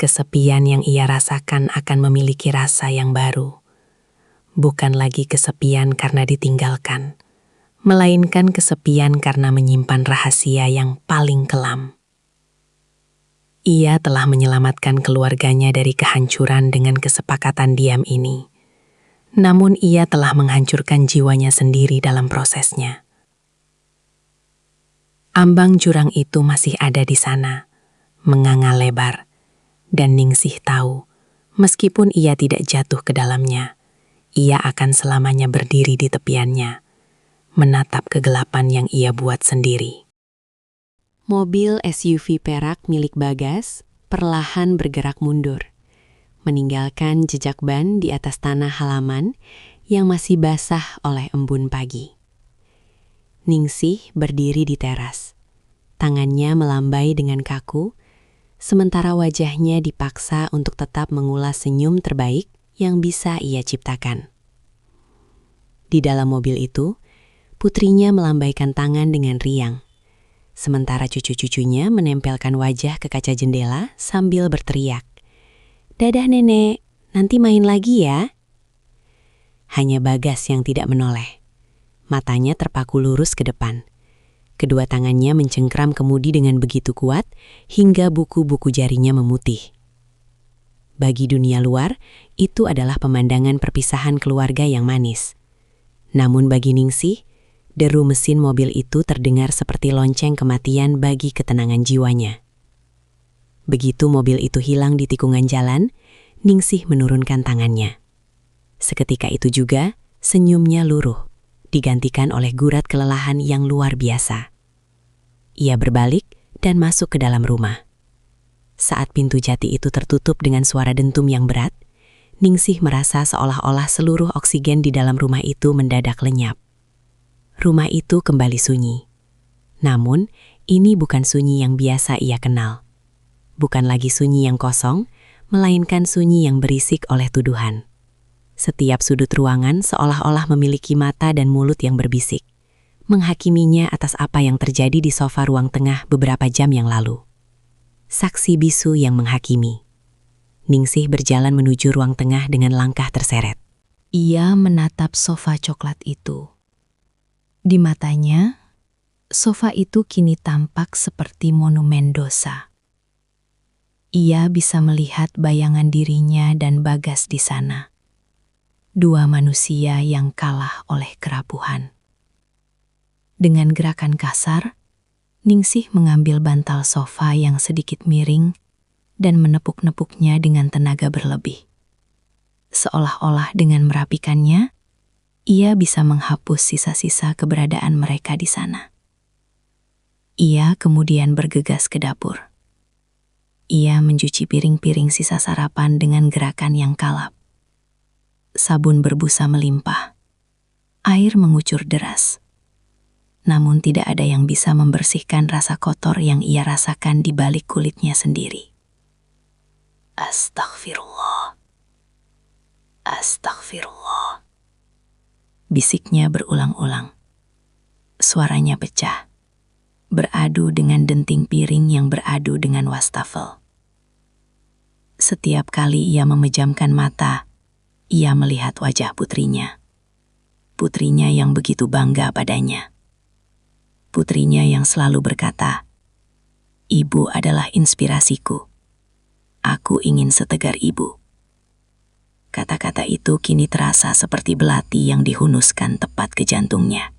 kesepian yang ia rasakan akan memiliki rasa yang baru. Bukan lagi kesepian karena ditinggalkan, melainkan kesepian karena menyimpan rahasia yang paling kelam. Ia telah menyelamatkan keluarganya dari kehancuran dengan kesepakatan diam ini. Namun ia telah menghancurkan jiwanya sendiri dalam prosesnya. Ambang jurang itu masih ada di sana, menganga lebar. Dan Ningsih tahu, meskipun ia tidak jatuh ke dalamnya, ia akan selamanya berdiri di tepiannya, menatap kegelapan yang ia buat sendiri. Mobil SUV perak milik Bagas perlahan bergerak mundur, meninggalkan jejak ban di atas tanah halaman yang masih basah oleh embun pagi. Ningsih berdiri di teras, tangannya melambai dengan kaku, sementara wajahnya dipaksa untuk tetap mengulas senyum terbaik yang bisa ia ciptakan. Di dalam mobil itu, putrinya melambaikan tangan dengan riang, sementara cucu-cucunya menempelkan wajah ke kaca jendela sambil berteriak, "Dadah nenek, nanti main lagi ya. Hanya Bagas yang tidak menoleh. Matanya terpaku lurus ke depan. Kedua tangannya mencengkram kemudi dengan begitu kuat hingga buku-buku jarinya memutih. Bagi dunia luar, itu adalah pemandangan perpisahan keluarga yang manis. Namun bagi Ningsih, deru mesin mobil itu terdengar seperti lonceng kematian bagi ketenangan jiwanya. Begitu mobil itu hilang di tikungan jalan, Ningsih menurunkan tangannya. Seketika itu juga, senyumnya luruh, digantikan oleh gurat kelelahan yang luar biasa. Ia berbalik dan masuk ke dalam rumah. Saat pintu jati itu tertutup dengan suara dentum yang berat, Ningsih merasa seolah-olah seluruh oksigen di dalam rumah itu mendadak lenyap. Rumah itu kembali sunyi. Namun, ini bukan sunyi yang biasa ia kenal. Bukan lagi sunyi yang kosong, melainkan sunyi yang berisik oleh tuduhan. Setiap sudut ruangan seolah-olah memiliki mata dan mulut yang berbisik, menghakiminya atas apa yang terjadi di sofa ruang tengah beberapa jam yang lalu. Saksi bisu yang menghakimi. Ningsih berjalan menuju ruang tengah dengan langkah terseret. Ia menatap sofa coklat itu. Di matanya, sofa itu kini tampak seperti monumen dosa. Ia bisa melihat bayangan dirinya dan Bagas di sana. Dua manusia yang kalah oleh kerapuhan. Dengan gerakan kasar, Ningsih mengambil bantal sofa yang sedikit miring dan menepuk-nepuknya dengan tenaga berlebih. Seolah-olah dengan merapikannya, ia bisa menghapus sisa-sisa keberadaan mereka di sana. Ia kemudian bergegas ke dapur. Ia mencuci piring-piring sisa sarapan dengan gerakan yang kalap. Sabun berbusa melimpah. Air mengucur deras. Namun tidak ada yang bisa membersihkan rasa kotor yang ia rasakan di balik kulitnya sendiri. Astaghfirullah. Astaghfirullah. Bisiknya berulang-ulang. Suaranya pecah, beradu dengan denting piring yang beradu dengan wastafel. Setiap kali ia memejamkan mata, ia melihat wajah putrinya. Putrinya yang begitu bangga padanya. Putrinya yang selalu berkata, "Ibu adalah inspirasiku. Aku ingin setegar ibu." Kata-kata itu kini terasa seperti belati yang dihunuskan tepat ke jantungnya.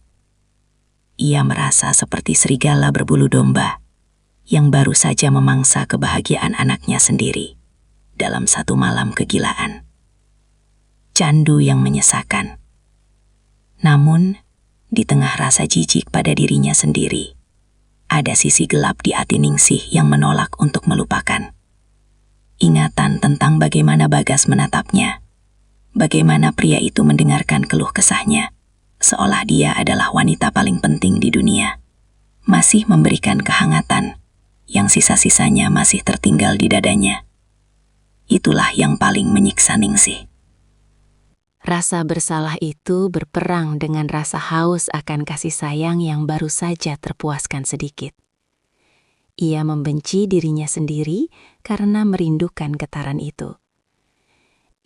Ia merasa seperti serigala berbulu domba yang baru saja memangsa kebahagiaan anaknya sendiri dalam satu malam kegilaan. Candu yang menyesakan. Namun, di tengah rasa jijik pada dirinya sendiri, ada sisi gelap di hati Ningsih yang menolak untuk melupakan. Ingatan tentang bagaimana Bagas menatapnya, bagaimana pria itu mendengarkan keluh kesahnya, seolah dia adalah wanita paling penting di dunia, masih memberikan kehangatan yang sisa-sisanya masih tertinggal di dadanya. Itulah yang paling menyiksa Ningsih. Rasa bersalah itu berperang dengan rasa haus akan kasih sayang yang baru saja terpuaskan sedikit. Ia membenci dirinya sendiri karena merindukan getaran itu.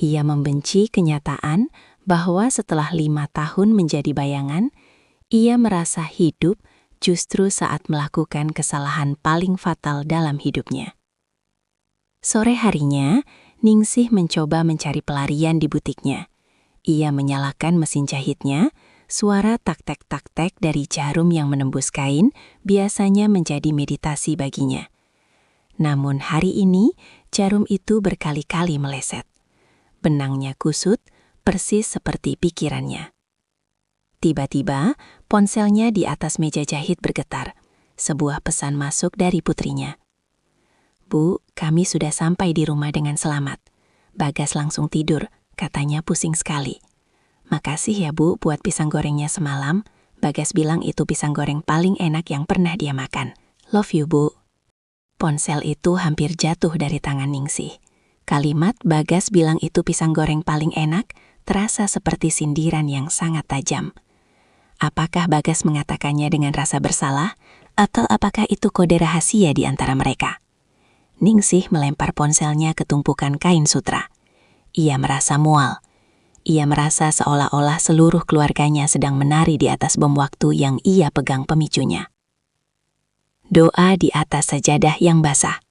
Ia membenci kenyataan bahwa setelah 5 tahun menjadi bayangan, ia merasa hidup justru saat melakukan kesalahan paling fatal dalam hidupnya. Sore harinya, Ningsih mencoba mencari pelarian di butiknya. Ia menyalakan mesin jahitnya, suara tak-tek dari jarum yang menembus kain biasanya menjadi meditasi baginya. Namun hari ini, jarum itu berkali-kali meleset. Benangnya kusut, persis seperti pikirannya. Tiba-tiba, ponselnya di atas meja jahit bergetar. Sebuah pesan masuk dari putrinya. "Bu, kami sudah sampai di rumah dengan selamat. Bagas langsung tidur, katanya pusing sekali. Makasih ya Bu buat pisang gorengnya semalam. Bagas bilang itu pisang goreng paling enak yang pernah dia makan. Love you Bu." Ponsel itu hampir jatuh dari tangan Ningsih. Kalimat Bagas bilang itu pisang goreng paling enak terasa seperti sindiran yang sangat tajam. Apakah Bagas mengatakannya dengan rasa bersalah, atau apakah itu kode rahasia di antara mereka? Ningsih melempar ponselnya ke tumpukan kain sutra. Ia merasa mual. Ia merasa seolah-olah seluruh keluarganya sedang menari di atas bom waktu yang ia pegang pemicunya. Doa di atas sajadah yang basah.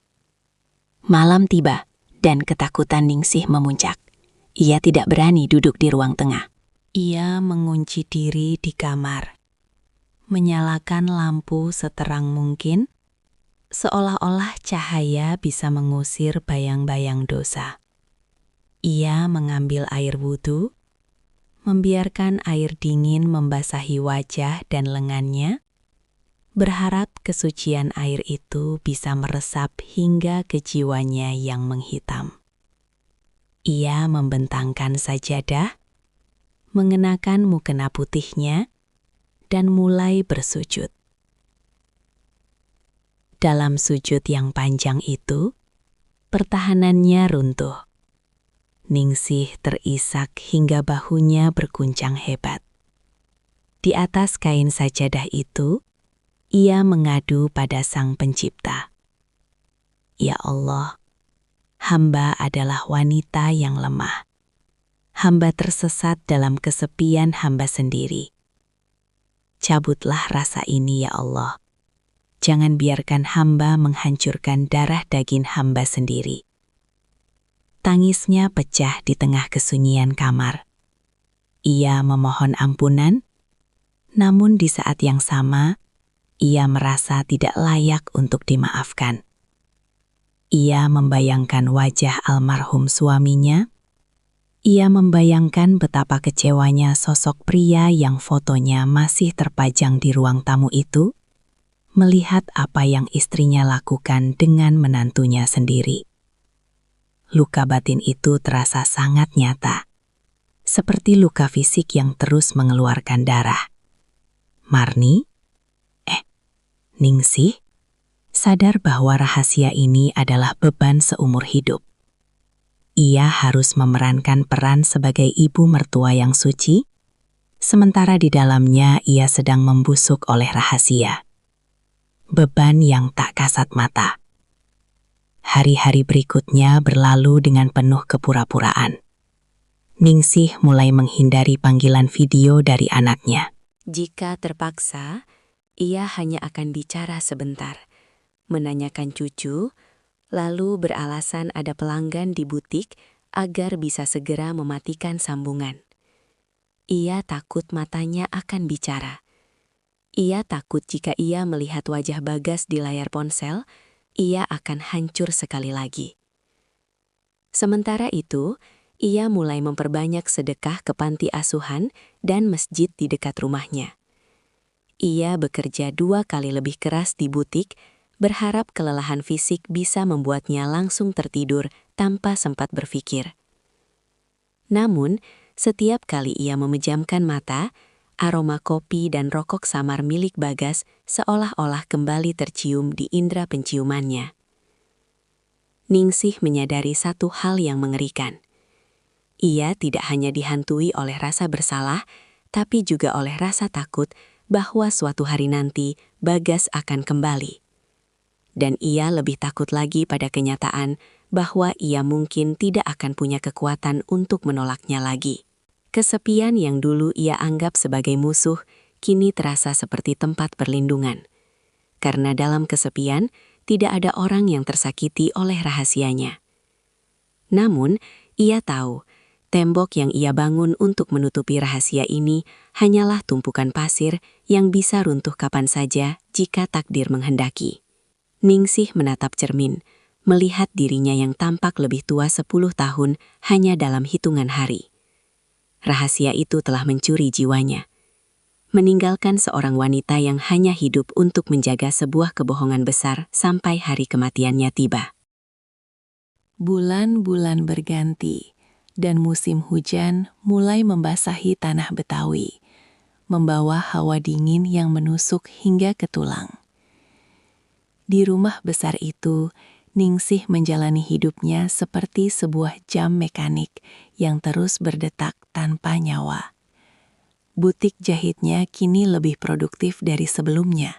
Malam tiba dan ketakutan Ningsih memuncak. Ia tidak berani duduk di ruang tengah. Ia mengunci diri di kamar, menyalakan lampu seterang mungkin, seolah-olah cahaya bisa mengusir bayang-bayang dosa. Ia mengambil air wudhu, membiarkan air dingin membasahi wajah dan lengannya, berharap kesucian air itu bisa meresap hingga ke jiwanya yang menghitam. Ia membentangkan sajadah, mengenakan mukena putihnya, dan mulai bersujud. Dalam sujud yang panjang itu, pertahanannya runtuh. Ningsih terisak hingga bahunya berguncang hebat. Di atas kain sajadah itu, ia mengadu pada Sang Pencipta. Ya Allah, hamba adalah wanita yang lemah. Hamba tersesat dalam kesepian hamba sendiri. Cabutlah rasa ini ya Allah. Jangan biarkan hamba menghancurkan darah daging hamba sendiri. Tangisnya pecah di tengah kesunyian kamar. Ia memohon ampunan, namun di saat yang sama, ia merasa tidak layak untuk dimaafkan. Ia membayangkan wajah almarhum suaminya. Ia membayangkan betapa kecewanya sosok pria yang fotonya masih terpajang di ruang tamu itu, melihat apa yang istrinya lakukan dengan menantunya sendiri. Luka batin itu terasa sangat nyata, seperti luka fisik yang terus mengeluarkan darah. Marni? Ningsih? Sadar bahwa rahasia ini adalah beban seumur hidup. Ia harus memerankan peran sebagai ibu mertua yang suci, sementara di dalamnya ia sedang membusuk oleh rahasia. Beban yang tak kasat mata. Hari-hari berikutnya berlalu dengan penuh kepura-puraan. Ningsih mulai menghindari panggilan video dari anaknya. Jika terpaksa, ia hanya akan bicara sebentar, menanyakan cucu, lalu beralasan ada pelanggan di butik agar bisa segera mematikan sambungan. Ia takut matanya akan bicara. Ia takut jika ia melihat wajah Bagas di layar ponsel, ia akan hancur sekali lagi. Sementara itu, ia mulai memperbanyak sedekah ke panti asuhan dan masjid di dekat rumahnya. Ia bekerja 2 kali lebih keras di butik, berharap kelelahan fisik bisa membuatnya langsung tertidur tanpa sempat berpikir. Namun, setiap kali ia memejamkan mata, aroma kopi dan rokok samar milik Bagas seolah-olah kembali tercium di indera penciumannya. Ningsih menyadari satu hal yang mengerikan. Ia tidak hanya dihantui oleh rasa bersalah, tapi juga oleh rasa takut bahwa suatu hari nanti Bagas akan kembali. Dan ia lebih takut lagi pada kenyataan bahwa ia mungkin tidak akan punya kekuatan untuk menolaknya lagi. Kesepian yang dulu ia anggap sebagai musuh, kini terasa seperti tempat perlindungan. Karena dalam kesepian, tidak ada orang yang tersakiti oleh rahasianya. Namun, ia tahu, tembok yang ia bangun untuk menutupi rahasia ini hanyalah tumpukan pasir yang bisa runtuh kapan saja jika takdir menghendaki. Ningsih menatap cermin, melihat dirinya yang tampak lebih tua 10 tahun hanya dalam hitungan hari. Rahasia itu telah mencuri jiwanya, meninggalkan seorang wanita yang hanya hidup untuk menjaga sebuah kebohongan besar sampai hari kematiannya tiba. Bulan-bulan berganti, dan musim hujan mulai membasahi tanah Betawi, membawa hawa dingin yang menusuk hingga ke tulang. Di rumah besar itu, Ningsih menjalani hidupnya seperti sebuah jam mekanik yang terus berdetak tanpa nyawa. Butik jahitnya kini lebih produktif dari sebelumnya,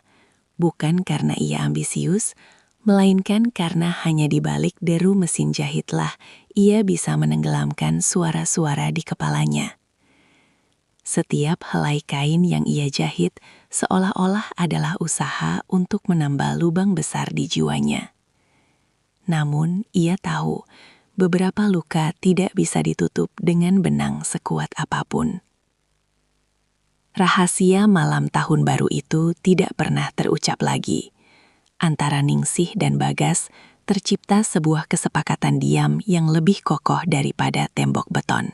bukan karena ia ambisius, melainkan karena hanya di balik deru mesin jahitlah ia bisa menenggelamkan suara-suara di kepalanya. Setiap helai kain yang ia jahit seolah-olah adalah usaha untuk menambal lubang besar di jiwanya. Namun, ia tahu beberapa luka tidak bisa ditutup dengan benang sekuat apapun. Rahasia malam tahun baru itu tidak pernah terucap lagi. Antara Ningsih dan Bagas tercipta sebuah kesepakatan diam yang lebih kokoh daripada tembok beton.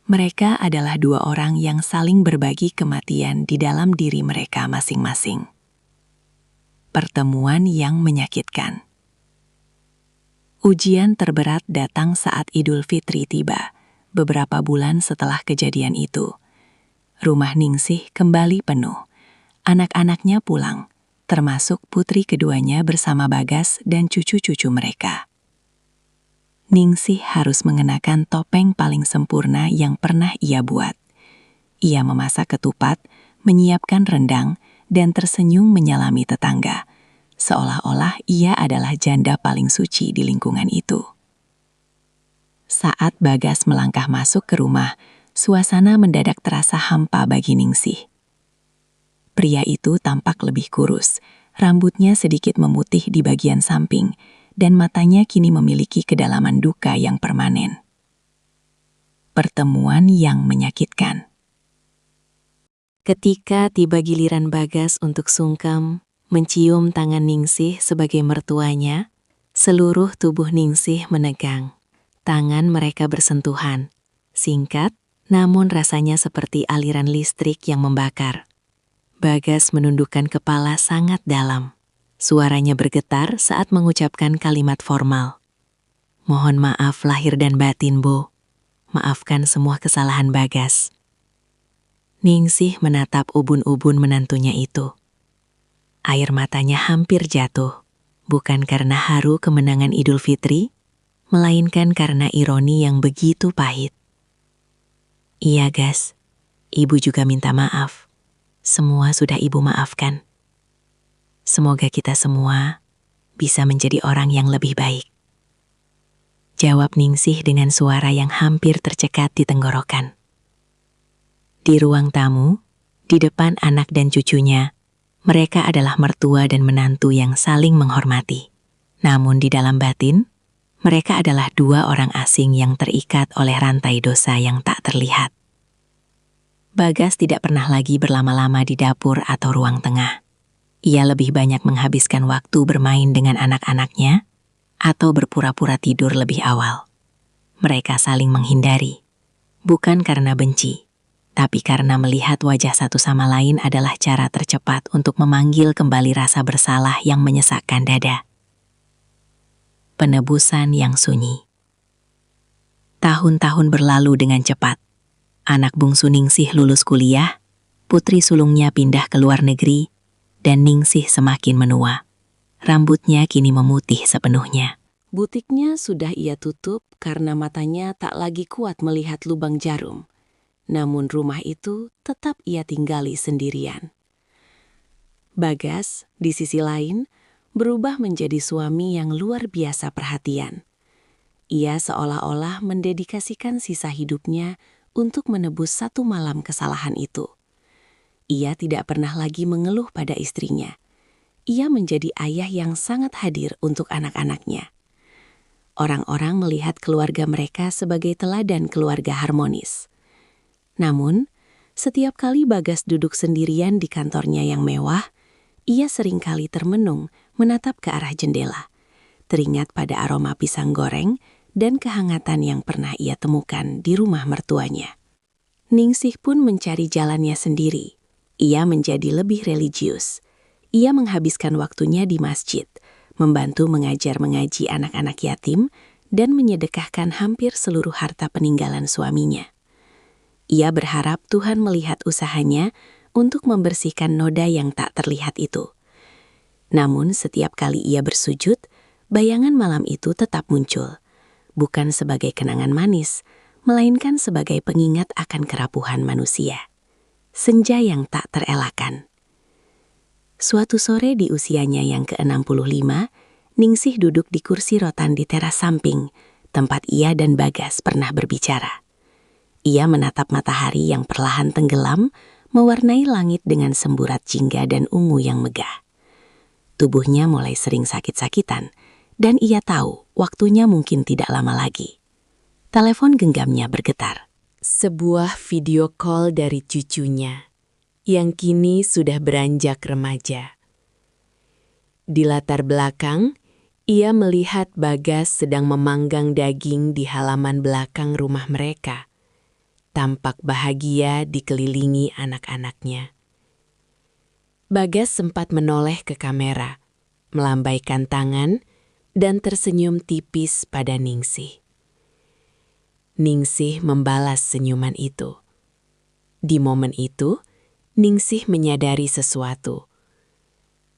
Mereka adalah dua orang yang saling berbagi kematian di dalam diri mereka masing-masing. Pertemuan yang menyakitkan. Ujian terberat datang saat Idul Fitri tiba, beberapa bulan setelah kejadian itu. Rumah Ningsih kembali penuh. Anak-anaknya pulang, termasuk putri keduanya bersama Bagas dan cucu-cucu mereka. Ningsih harus mengenakan topeng paling sempurna yang pernah ia buat. Ia memasak ketupat, menyiapkan rendang, dan tersenyum menyalami tetangga, seolah-olah ia adalah janda paling suci di lingkungan itu. Saat Bagas melangkah masuk ke rumah, suasana mendadak terasa hampa bagi Ningsih. Pria itu tampak lebih kurus, rambutnya sedikit memutih di bagian samping, dan matanya kini memiliki kedalaman duka yang permanen. Pertemuan yang menyakitkan. Ketika tiba giliran Bagas untuk sungkem, mencium tangan Ningsih sebagai mertuanya, seluruh tubuh Ningsih menegang. Tangan mereka bersentuhan, singkat, namun rasanya seperti aliran listrik yang membakar. Bagas menundukkan kepala sangat dalam. Suaranya bergetar saat mengucapkan kalimat formal. Mohon maaf lahir dan batin, Bu. Maafkan semua kesalahan Bagas. Ningsih menatap ubun-ubun menantunya itu. Air matanya hampir jatuh, bukan karena haru kemenangan Idul Fitri, melainkan karena ironi yang begitu pahit. Iya, Gas. Ibu juga minta maaf. Semua sudah Ibu maafkan. Semoga kita semua bisa menjadi orang yang lebih baik. Jawab Ningsih dengan suara yang hampir tercekat di tenggorokan. Di ruang tamu, di depan anak dan cucunya, mereka adalah mertua dan menantu yang saling menghormati. Namun di dalam batin, mereka adalah dua orang asing yang terikat oleh rantai dosa yang tak terlihat. Bagas tidak pernah lagi berlama-lama di dapur atau ruang tengah. Ia lebih banyak menghabiskan waktu bermain dengan anak-anaknya atau berpura-pura tidur lebih awal. Mereka saling menghindari, bukan karena benci, tapi karena melihat wajah satu sama lain adalah cara tercepat untuk memanggil kembali rasa bersalah yang menyesakkan dada. Penebusan yang sunyi. Tahun-tahun berlalu dengan cepat. Anak bungsu Ningsih lulus kuliah, putri sulungnya pindah ke luar negeri, dan Ningsih semakin menua. Rambutnya kini memutih sepenuhnya. Butiknya sudah ia tutup karena matanya tak lagi kuat melihat lubang jarum. Namun rumah itu tetap ia tinggali sendirian. Bagas, di sisi lain, berubah menjadi suami yang luar biasa perhatian. Ia seolah-olah mendedikasikan sisa hidupnya untuk menebus satu malam kesalahan itu. Ia tidak pernah lagi mengeluh pada istrinya. Ia menjadi ayah yang sangat hadir untuk anak-anaknya. Orang-orang melihat keluarga mereka sebagai teladan keluarga harmonis. Namun, setiap kali Bagas duduk sendirian di kantornya yang mewah, ia seringkali termenung menatap ke arah jendela, teringat pada aroma pisang goreng dan kehangatan yang pernah ia temukan di rumah mertuanya. Ningsih pun mencari jalannya sendiri. Ia menjadi lebih religius. Ia menghabiskan waktunya di masjid, membantu mengajar mengaji anak-anak yatim, dan menyedekahkan hampir seluruh harta peninggalan suaminya. Ia berharap Tuhan melihat usahanya untuk membersihkan noda yang tak terlihat itu. Namun setiap kali ia bersujud, bayangan malam itu tetap muncul, bukan sebagai kenangan manis, melainkan sebagai pengingat akan kerapuhan manusia. Senja yang tak terelakkan. Suatu sore di usianya yang ke-65, Ningsih duduk di kursi rotan di teras samping, tempat ia dan Bagas pernah berbicara. Ia menatap matahari yang perlahan tenggelam, mewarnai langit dengan semburat jingga dan ungu yang megah. Tubuhnya mulai sering sakit-sakitan, dan ia tahu waktunya mungkin tidak lama lagi. Telepon genggamnya bergetar. Sebuah video call dari cucunya, yang kini sudah beranjak remaja. Di latar belakang, ia melihat Bagas sedang memanggang daging di halaman belakang rumah mereka. Tampak bahagia dikelilingi anak-anaknya. Bagas sempat menoleh ke kamera, melambaikan tangan, dan tersenyum tipis pada Ningsih. Ningsih membalas senyuman itu. Di momen itu, Ningsih menyadari sesuatu.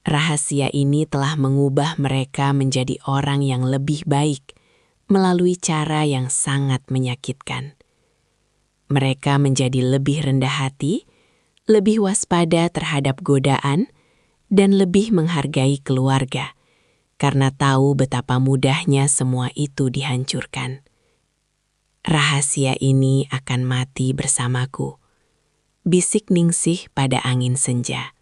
Rahasia ini telah mengubah mereka menjadi orang yang lebih baik melalui cara yang sangat menyakitkan. Mereka menjadi lebih rendah hati, lebih waspada terhadap godaan, dan lebih menghargai keluarga, karena tahu betapa mudahnya semua itu dihancurkan. Rahasia ini akan mati bersamaku, bisik Ningsih pada angin senja.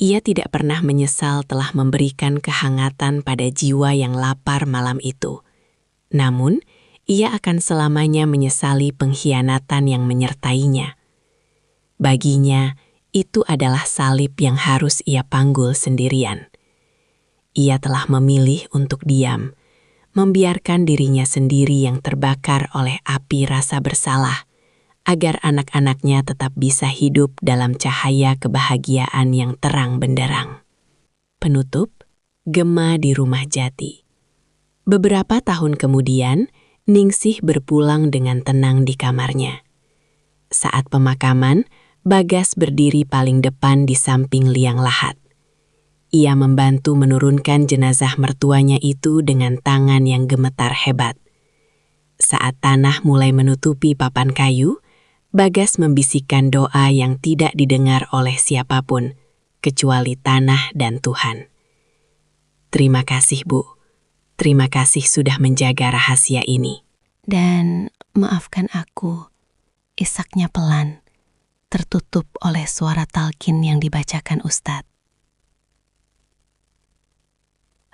Ia tidak pernah menyesal telah memberikan kehangatan pada jiwa yang lapar malam itu. Namun, ia akan selamanya menyesali pengkhianatan yang menyertainya. Baginya, itu adalah salib yang harus ia panggul sendirian. Ia telah memilih untuk diam, membiarkan dirinya sendiri yang terbakar oleh api rasa bersalah, agar anak-anaknya tetap bisa hidup dalam cahaya kebahagiaan yang terang benderang. Penutup, Gema di Rumah Jati. Beberapa tahun kemudian, Ningsih berpulang dengan tenang di kamarnya. Saat pemakaman, Bagas berdiri paling depan di samping liang lahat. Ia membantu menurunkan jenazah mertuanya itu dengan tangan yang gemetar hebat. Saat tanah mulai menutupi papan kayu, Bagas membisikkan doa yang tidak didengar oleh siapapun, kecuali tanah dan Tuhan. Terima kasih, Bu. Terima kasih sudah menjaga rahasia ini. Dan maafkan aku, isaknya pelan, tertutup oleh suara talqin yang dibacakan Ustadz.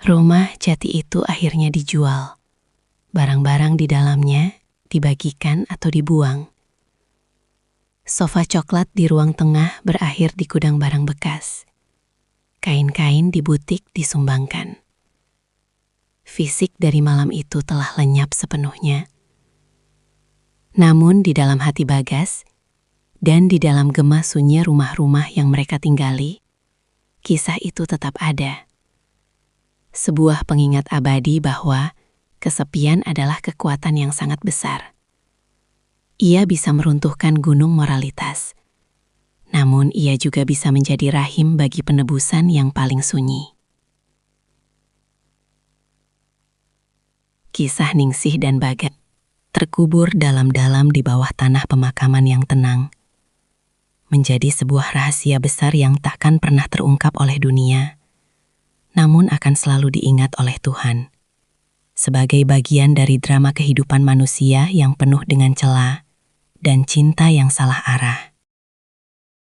Rumah jati itu akhirnya dijual. Barang-barang di dalamnya dibagikan atau dibuang. Sofa coklat di ruang tengah berakhir di gudang barang bekas. Kain-kain di butik disumbangkan. Fisik dari malam itu telah lenyap sepenuhnya. Namun di dalam hati Bagas, dan di dalam gema sunyi rumah-rumah yang mereka tinggali, kisah itu tetap ada. Sebuah pengingat abadi bahwa kesepian adalah kekuatan yang sangat besar. Ia bisa meruntuhkan gunung moralitas, namun ia juga bisa menjadi rahim bagi penebusan yang paling sunyi. Kisah Ningsih dan Bagas terkubur dalam-dalam di bawah tanah pemakaman yang tenang, menjadi sebuah rahasia besar yang takkan pernah terungkap oleh dunia, namun akan selalu diingat oleh Tuhan, sebagai bagian dari drama kehidupan manusia yang penuh dengan celah dan cinta yang salah arah.